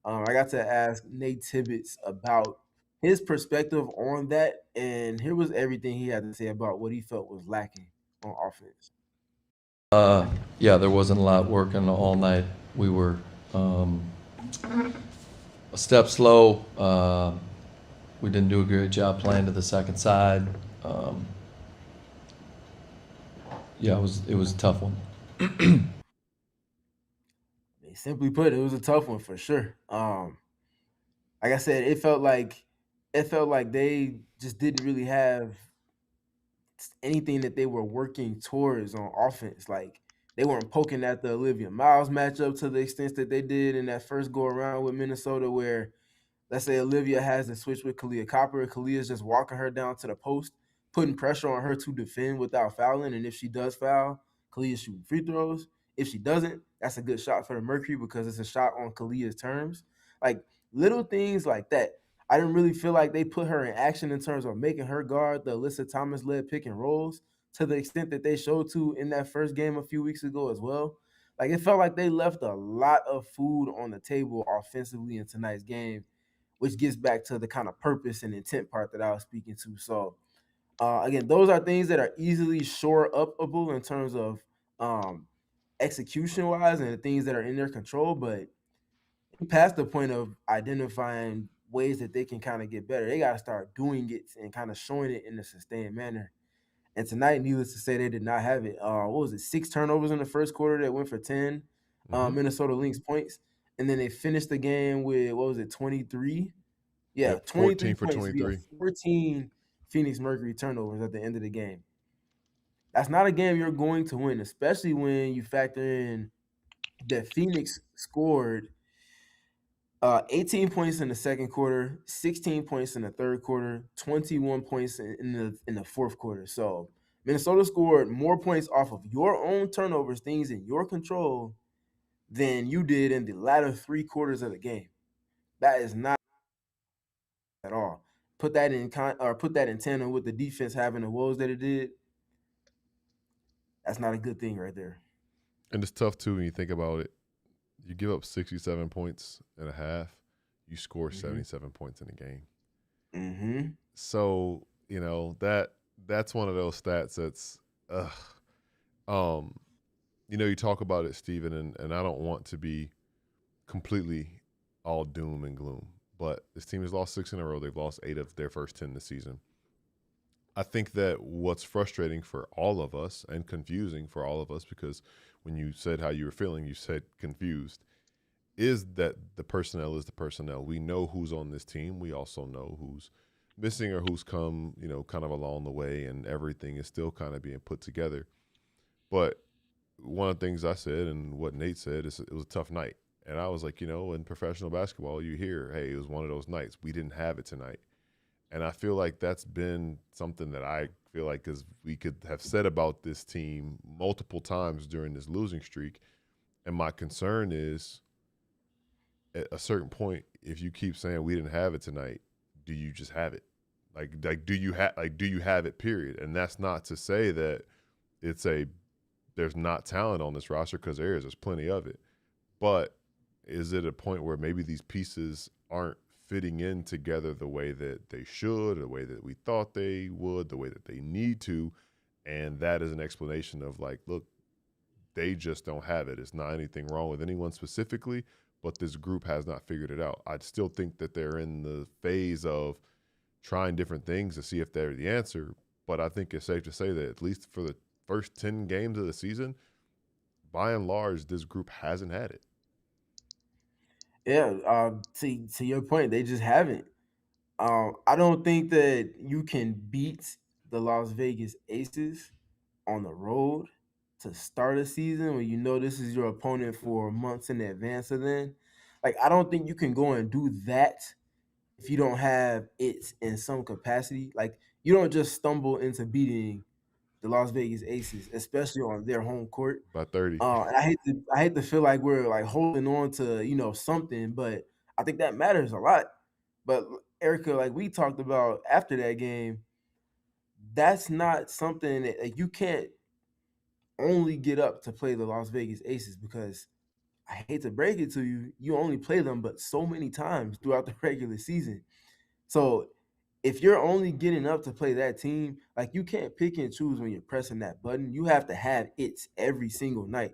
I got to ask Nate Tibbetts about his perspective on that, and here was everything he had to say about what he felt was lacking on offense. Yeah, there wasn't a lot working all night. We were a step slow. We didn't do a great job playing to the second side. Yeah, it was a tough one. Simply put, it was a tough one for sure. Like I said, it felt like they just didn't really have anything that they were working towards on offense. Like they weren't poking at the Olivia Miles matchup to the extent that they did in that first go around with Minnesota, where let's say Olivia has the switch with Kalia Copper. Kalia's just walking her down to the post, putting pressure on her to defend without fouling. And if she does foul, Kalia's shooting free throws. If she doesn't, that's a good shot for the Mercury because it's a shot on Kalia's terms. Like little things like that. I didn't really feel like they put her in action in terms of making her guard the Alyssa Thomas-led pick and rolls to the extent that they showed to in that first game a few weeks ago as well. Like it felt like they left a lot of food on the table offensively in tonight's game, which gets back to the kind of purpose and intent part that I was speaking to. So, again, those are things that are easily shore upable in terms of execution wise and the things that are in their control. But past the point of identifying ways that they can kind of get better, they got to start doing it and kind of showing it in a sustained manner. And tonight, needless to say, they did not have it. What was it? 6 turnovers in the first quarter that went for 10 Minnesota Lynx points. And then they finished the game with, what was it, 23? Yeah, Yep, 23 14 for points via 23. 14 Phoenix Mercury turnovers at the end of the game. That's not a game you're going to win, especially when you factor in that Phoenix scored 18 points in the second quarter, 16 points in the third quarter, 21 points in the fourth quarter. So Minnesota scored more points off of your own turnovers, things in your control, than you did in the latter 3 quarters of the game. That is not at all. Put that in tandem with the defense having the woes that it did. That's not a good thing right there. And it's tough too when you think about it. You give up 67 points and a half, you score 77 points in a game. Mm-hmm. So, that's one of those stats that's you talk about it, Steven, and I don't want to be completely all doom and gloom, but this team has lost 6 in a row. They've lost 8 of their first 10 this season. I think that what's frustrating for all of us and confusing for all of us, because when you said how you were feeling, you said confused, is that the personnel is the personnel. We know who's on this team. We also know who's missing or who's come, kind of along the way, and everything is still kind of being put together. But one of the things I said and what Nate said is it was a tough night. And I was like, in professional basketball, you hear, hey, it was one of those nights. We didn't have it tonight. And I feel like that's been something that I feel like because we could have said about this team multiple times during this losing streak. And my concern is at a certain point, if you keep saying we didn't have it tonight, do you just have it? Like do you have it, period? And that's not to say that there's not talent on this roster, because there's plenty of it. But is it a point where maybe these pieces aren't fitting in together the way that they should, the way that we thought they would, the way that they need to? And that is an explanation of like, look, they just don't have it. It's not anything wrong with anyone specifically, but this group has not figured it out. I still think that they're in the phase of trying different things to see if they're the answer. But I think it's safe to say that at least for the first 10 games of the season, by and large, this group hasn't had it. Yeah, to your point, they just haven't. I don't think that you can beat the Las Vegas Aces on the road to start a season when you know this is your opponent for months in advance of then. Like, I don't think you can go and do that if you don't have it in some capacity. Like, you don't just stumble into beating the Las Vegas Aces, especially on their home court. By 30. And I hate to feel like we're like holding on to something, but I think that matters a lot. But Erica, like we talked about after that game, that's not something that like, you can't only get up to play the Las Vegas Aces because I hate to break it to you, you only play them but so many times throughout the regular season. So if you're only getting up to play that team, like you can't pick and choose when you're pressing that button. You have to have it every single night.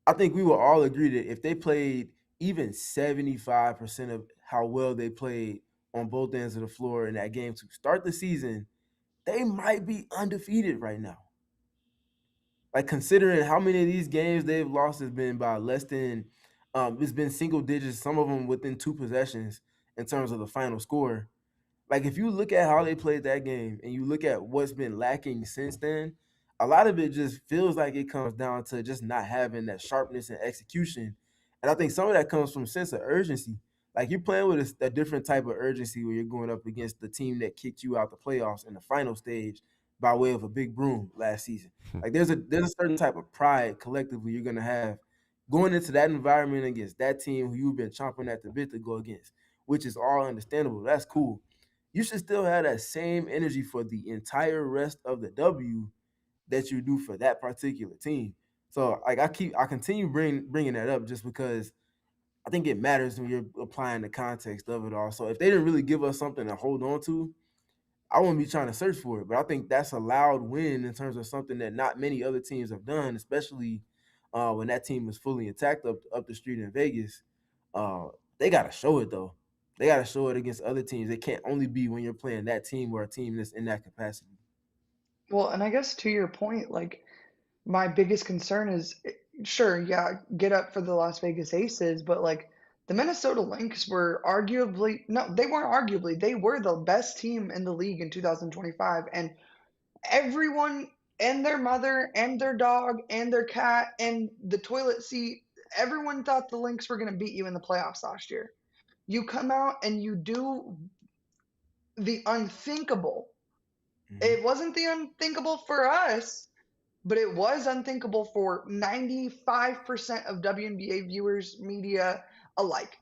I think we will all agree that if they played even 75% of how well they played on both ends of the floor in that game to start the season, they might be undefeated right now. Like considering how many of these games they've lost has been by less than it's been single digits, some of them within 2 possessions in terms of the final score. Like if you look at how they played that game and you look at what's been lacking since then, a lot of it just feels like it comes down to just not having that sharpness and execution. And I think some of that comes from sense of urgency. Like you're playing with a different type of urgency when you're going up against the team that kicked you out the playoffs in the final stage by way of a big broom last season. Like there's a certain type of pride collectively you're gonna have going into that environment against that team who you've been chomping at the bit to go against, which is all understandable. That's cool. You should still have that same energy for the entire rest of the W that you do for that particular team. So like I continue bringing that up just because I think it matters when you're applying the context of it all. So if they didn't really give us something to hold on to, I wouldn't be trying to search for it. But I think that's a loud win in terms of something that not many other teams have done, especially when that team is fully intact up the street in Vegas. Uh, they got to show it though. They got to show it against other teams. It can't only be when you're playing that team or a team that's in that capacity. Well, and I guess to your point, like my biggest concern is sure, yeah, get up for the Las Vegas Aces, but like the Minnesota Lynx were arguably, no, they weren't arguably, they were the best team in the league in 2025. And everyone and their mother and their dog and their cat and the toilet seat, everyone thought the Lynx were going to beat you in the playoffs last year. You come out and you do the unthinkable. Mm-hmm. It wasn't the unthinkable for us, but it was unthinkable for 95% of WNBA viewers, media alike.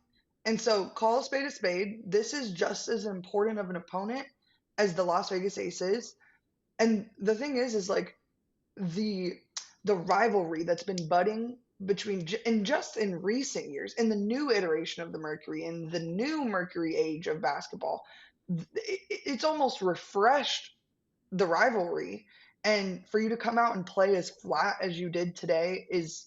And so, call a spade a spade. This is just as important of an opponent as the Las Vegas Aces. And the thing is like the the rivalry that's been budding between and just in recent years, in the new iteration of the Mercury, in the new Mercury age of basketball, it's almost refreshed the rivalry. And for you to come out and play as flat as you did today is,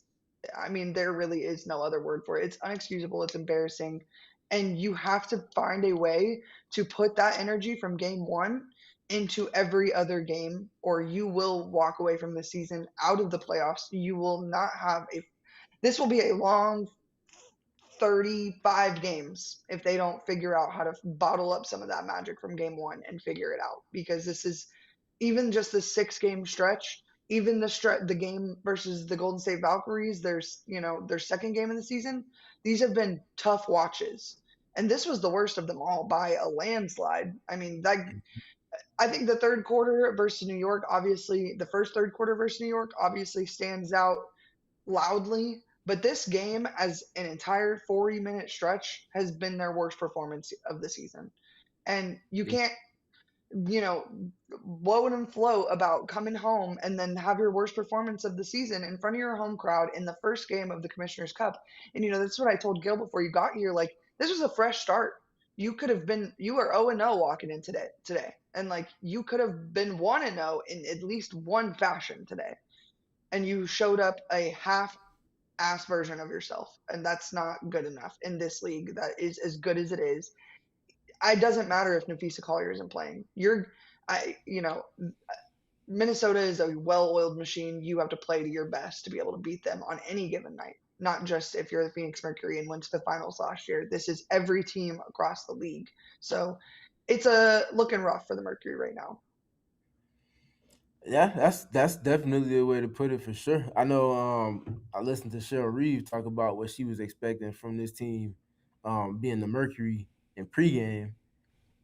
I mean, there really is no other word for it. It's unexcusable, it's embarrassing. And you have to find a way to put that energy from game one into every other game, or you will walk away from the season out of the playoffs. You will not have a, this will be a long 35 games if they don't figure out how to bottle up some of that magic from game one and figure it out, because this is even just the 6 game stretch, even the game versus the Golden State Valkyries, their second game of the season, these have been tough watches. And this was the worst of them all by a landslide. I mean, that I think the third quarter versus New York, obviously the first third quarter versus New York obviously stands out loudly, but this game as an entire 40-minute stretch has been their worst performance of the season. And you can't, blow and float about coming home and then have your worst performance of the season in front of your home crowd in the first game of the Commissioner's Cup. And that's what I told Gil before you got here. Like, this was a fresh start. You were 0-0 walking in today. And like you could have been 1-0 in at least one fashion today. And you showed up a half ass version of yourself. And that's not good enough in this league that is as good as it is. It doesn't matter if Nafisa Collier isn't playing. I Minnesota is a well-oiled machine. You have to play to your best to be able to beat them on any given night. Not just if you're the Phoenix Mercury and went to the finals last year. This is every team across the league. So it's looking rough for the Mercury right now. Yeah, that's definitely a way to put it for sure. I know I listened to Cheryl Reeve talk about what she was expecting from this team being the Mercury in pregame,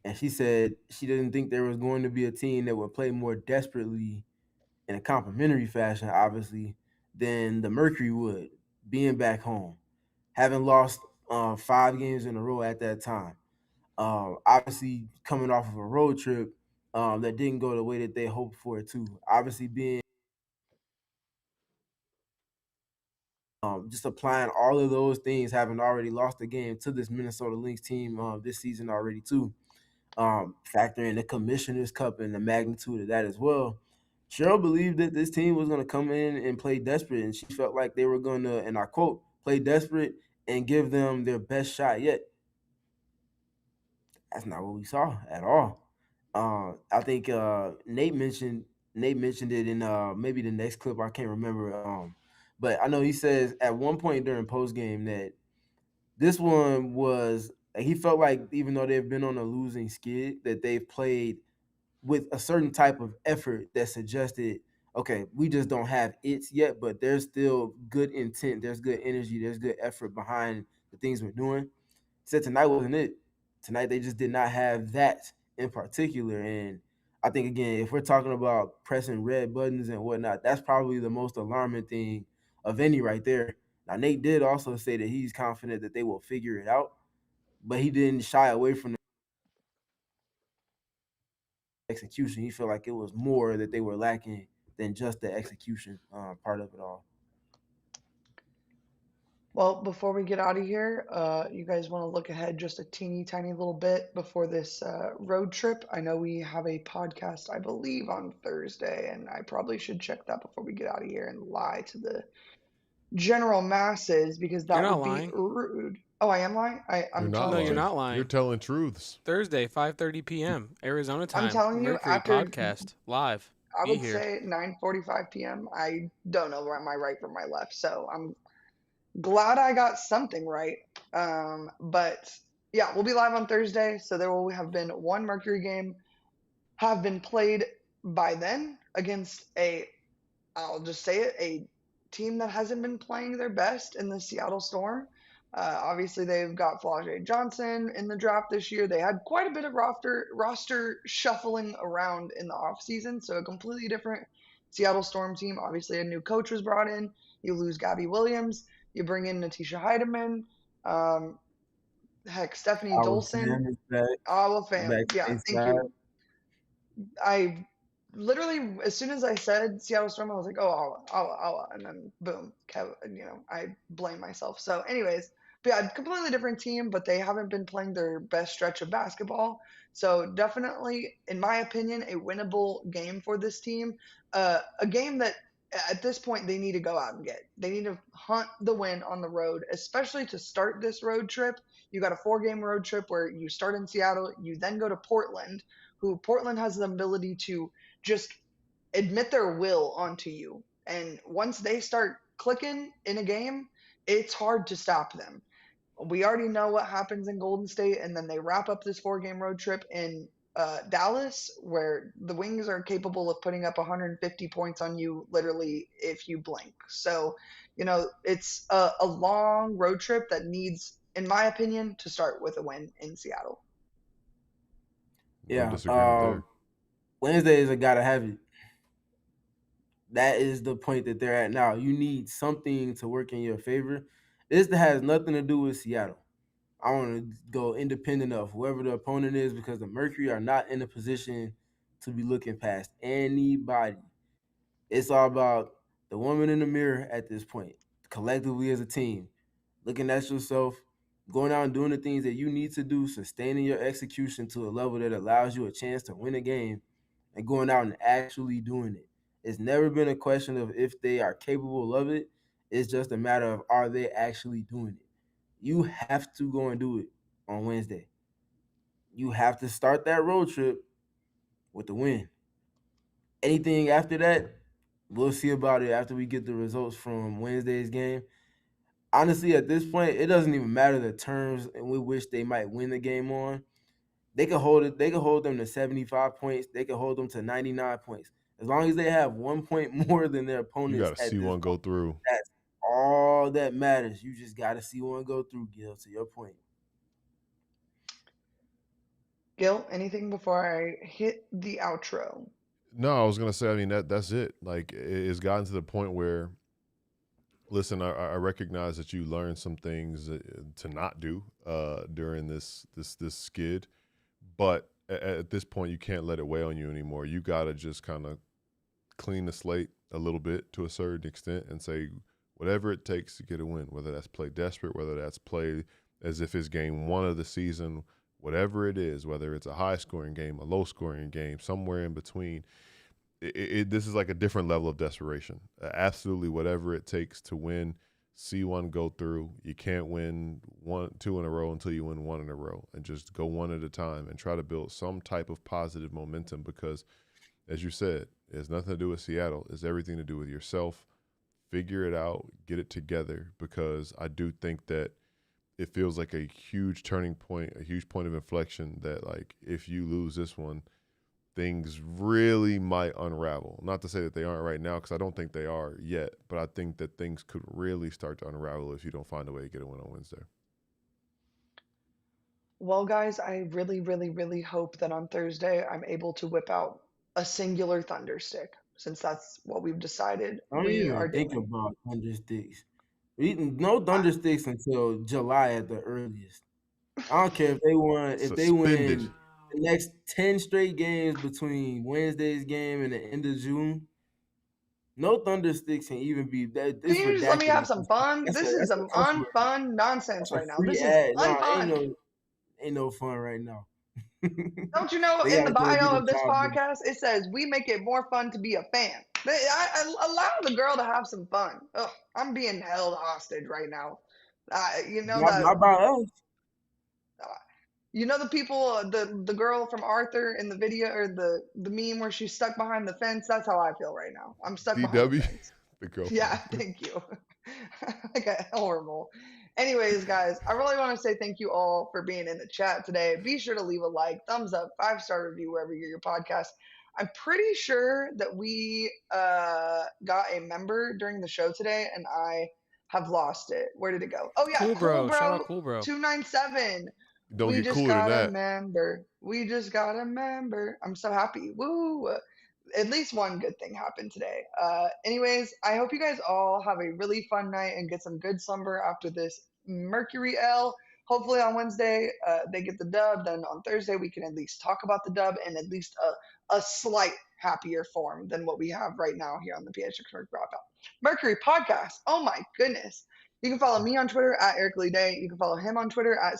and she said she didn't think there was going to be a team that would play more desperately in a complimentary fashion, obviously, than the Mercury would, being back home, having lost 5 games in a row at that time. Obviously, coming off of a road trip that didn't go the way that they hoped for it to. Obviously, being just applying all of those things, having already lost a game to this Minnesota Lynx team this season already too. Factor in the Commissioner's Cup and the magnitude of that as well. Cheryl believed that this team was going to come in and play desperate, and she felt like they were going to, and I quote, play desperate and give them their best shot yet. That's not what we saw at all. I think Nate mentioned it in maybe the next clip. I can't remember. But I know he says at one point during post game that this one was he felt like even though they've been on a losing skid, that they've played with a certain type of effort that suggested, okay, we just don't have it yet, but there's still good intent, there's good energy, there's good effort behind the things we're doing. He said tonight wasn't it. Tonight they just did not have that in particular. And I think again, if we're talking about pressing red buttons and whatnot, that's probably the most alarming thing of any right there. Now Nate did also say that he's confident that they will figure it out, but he didn't shy away from the execution. He felt like it was more that they were lacking than just the execution part of it all. Well, before we get out of here, you guys want to look ahead just a teeny tiny little bit before this road trip. I know we have a podcast, I believe, on Thursday, and I probably should check that before we get out of here and lie to the general masses because You're that not would be lying. rude. Oh, I am lying? You're I'm not No, telling you're you. lying. not lying. You're telling truths. Thursday, 5:30 p.m. Arizona I'm time. telling you, Mercury after podcast live. I Be would here. say 9:45 p.m. I don't know my right from my left, so I'm glad I got something right. But yeah, we'll be live on Thursday, so there will have been one Mercury game have been played by then against I'll just say it, a team that hasn't been playing their best in the Seattle Storm. Obviously, they've got Flau'jae Johnson in the draft this year. They had quite a bit of roster shuffling around in the offseason, so a completely different Seattle Storm team. Obviously, a new coach was brought in. You lose Gabby Williams. You bring in Natisha Heidemann. Um, heck, Stephanie Our Dolson. fan is back, Our fam. back Yeah, thank stateside. you. I literally, as soon as I said Seattle Storm, I was like, oh, Allah, and then boom, I blame myself. So, anyways, but yeah, completely different team, but they haven't been playing their best stretch of basketball. So, definitely, in my opinion, a winnable game for this team. A game that at this point they need to go out and get. They need to hunt the win on the road, especially to start this road trip. You got a 4-game road trip where you start in Seattle, you then go to Portland, who Portland has the ability to just admit their will onto you. And once they start clicking in a game, it's hard to stop them. We already know what happens in Golden State, and then they wrap up this 4-game road trip in Dallas, where the Wings are capable of putting up 150 points on you literally if you blink. So, it's a long road trip that needs, in my opinion, to start with a win in Seattle. No Yeah. disagreement there. Wednesdays are gotta have it. That is the point that they're at now. You need something to work in your favor. This has nothing to do with Seattle. I want to go independent of whoever the opponent is because the Mercury are not in a position to be looking past anybody. It's all about the woman in the mirror at this point, collectively as a team, looking at yourself, going out and doing the things that you need to do, sustaining your execution to a level that allows you a chance to win a game, and going out and actually doing it. It's never been a question of if they are capable of it. It's just a matter of are they actually doing it. You have to go and do it on Wednesday. You have to start that road trip with the win. Anything after that, we'll see about it after we get the results from Wednesday's game. Honestly, at this point, it doesn't even matter the terms in which they might win the game on. They can hold it. They can hold them to 75 points. They can hold them to 99 points. As long as they have 1 point more than their You opponents got to at see this one go point, through. that's all that matters. You just got to see one go through, Gil, to your point. Gil, anything before I hit the outro? No, I was gonna say. I mean, that's it. Like, it's gotten to the point where, listen, I recognize that you learned some things to not do during this skid, but at this point, you can't let it weigh on you anymore. You got to just kind of clean the slate a little bit to a certain extent and say whatever it takes to get a win, whether that's play desperate, whether that's play as if it's game one of the season, whatever it is, whether it's a high-scoring game, a low-scoring game, somewhere in between. This is like a different level of desperation. Absolutely whatever it takes to win, see one go through. You can't win 2 in a row until you win 1 in a row, and just go one at a time and try to build some type of positive momentum because, as you said, it has nothing to do with Seattle. It's everything to do with yourself. Figure it out, get it together, because I do think that it feels like a huge turning point, a huge point of inflection that, like, if you lose this one, things really might unravel. Not to say that they aren't right now, because I don't think they are yet, but I think that things could really start to unravel if you don't find a way to get a win on Wednesday. Well, guys, I really, really, really hope that on Thursday I'm able to whip out a singular thunder stick, since that's what we've decided I don't we are even think doing. about thunder sticks. No thunder sticks until July at the earliest. I don't care if they won. If they Suspended. win the next 10 straight games between Wednesday's game and the end of June, no thunder sticks can even be that. Can It's you just let me redacted. have some fun? This is some unfun nonsense That's a right now. free This is ad. No, unfun. ain't no fun right now. Don't you know They in the gotta go get bio a of this job done. podcast, it says we make it more fun to be a fan. I allow the girl to have some fun. Ugh, I'm being held hostage right now. You know that. Not by us. You know the people, the girl from Arthur in the video or the meme where she's stuck behind the fence. That's how I feel right now. I'm stuck behind the DW, fence. the girlfriend. Yeah, thank you. Like a horrible. Anyways, guys, I really want to say thank you all for being in the chat today. Be sure to leave a like, thumbs up, 5-star review wherever you get your podcast. I'm pretty sure that we got a member during the show today, and I have lost it. Where did it go? Oh yeah, Cool Cool bro. Shout Bro out Cool Bro. 297. Don't We get just cooler than got a that. member. We just got a member. I'm so happy. Woo! At least one good thing happened today. Anyways, I hope you guys all have a really fun night and get some good slumber after this Mercury L. Hopefully on Wednesday they get the dub. Then on Thursday we can at least talk about the dub in at least a slight happier form than what we have right now here on the PHNX Mercury podcast. Oh my goodness. You can follow me on Twitter at Erika Lee Day. You can follow him on Twitter at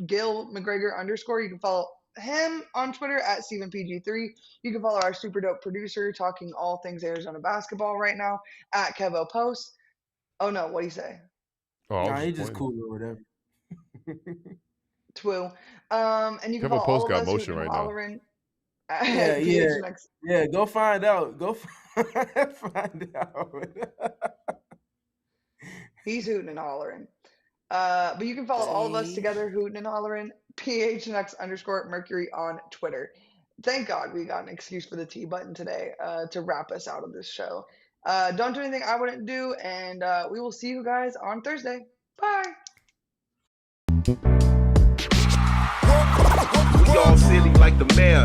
Gil McGregor _. You can follow him on Twitter at StephenPG3. You can follow our super dope producer talking all things Arizona basketball right now at Kevo Post. Oh no, what do you say? Oh, I was Nah, he just just pointing. cool or whatever. Twoo. And you can Kevin follow Post all of got us motion hooting and right now. hollering at Yeah. PHNX. Yeah, go find out. Go find out. He's hooting and hollering. But you can follow all of us together, hooting and hollering, PHNX _Mercury on Twitter. Thank God we got an excuse for the T button today to wrap us out of this show. Don't do anything I wouldn't do, and we will see you guys on Thursday. Bye. We all silly like the mayor.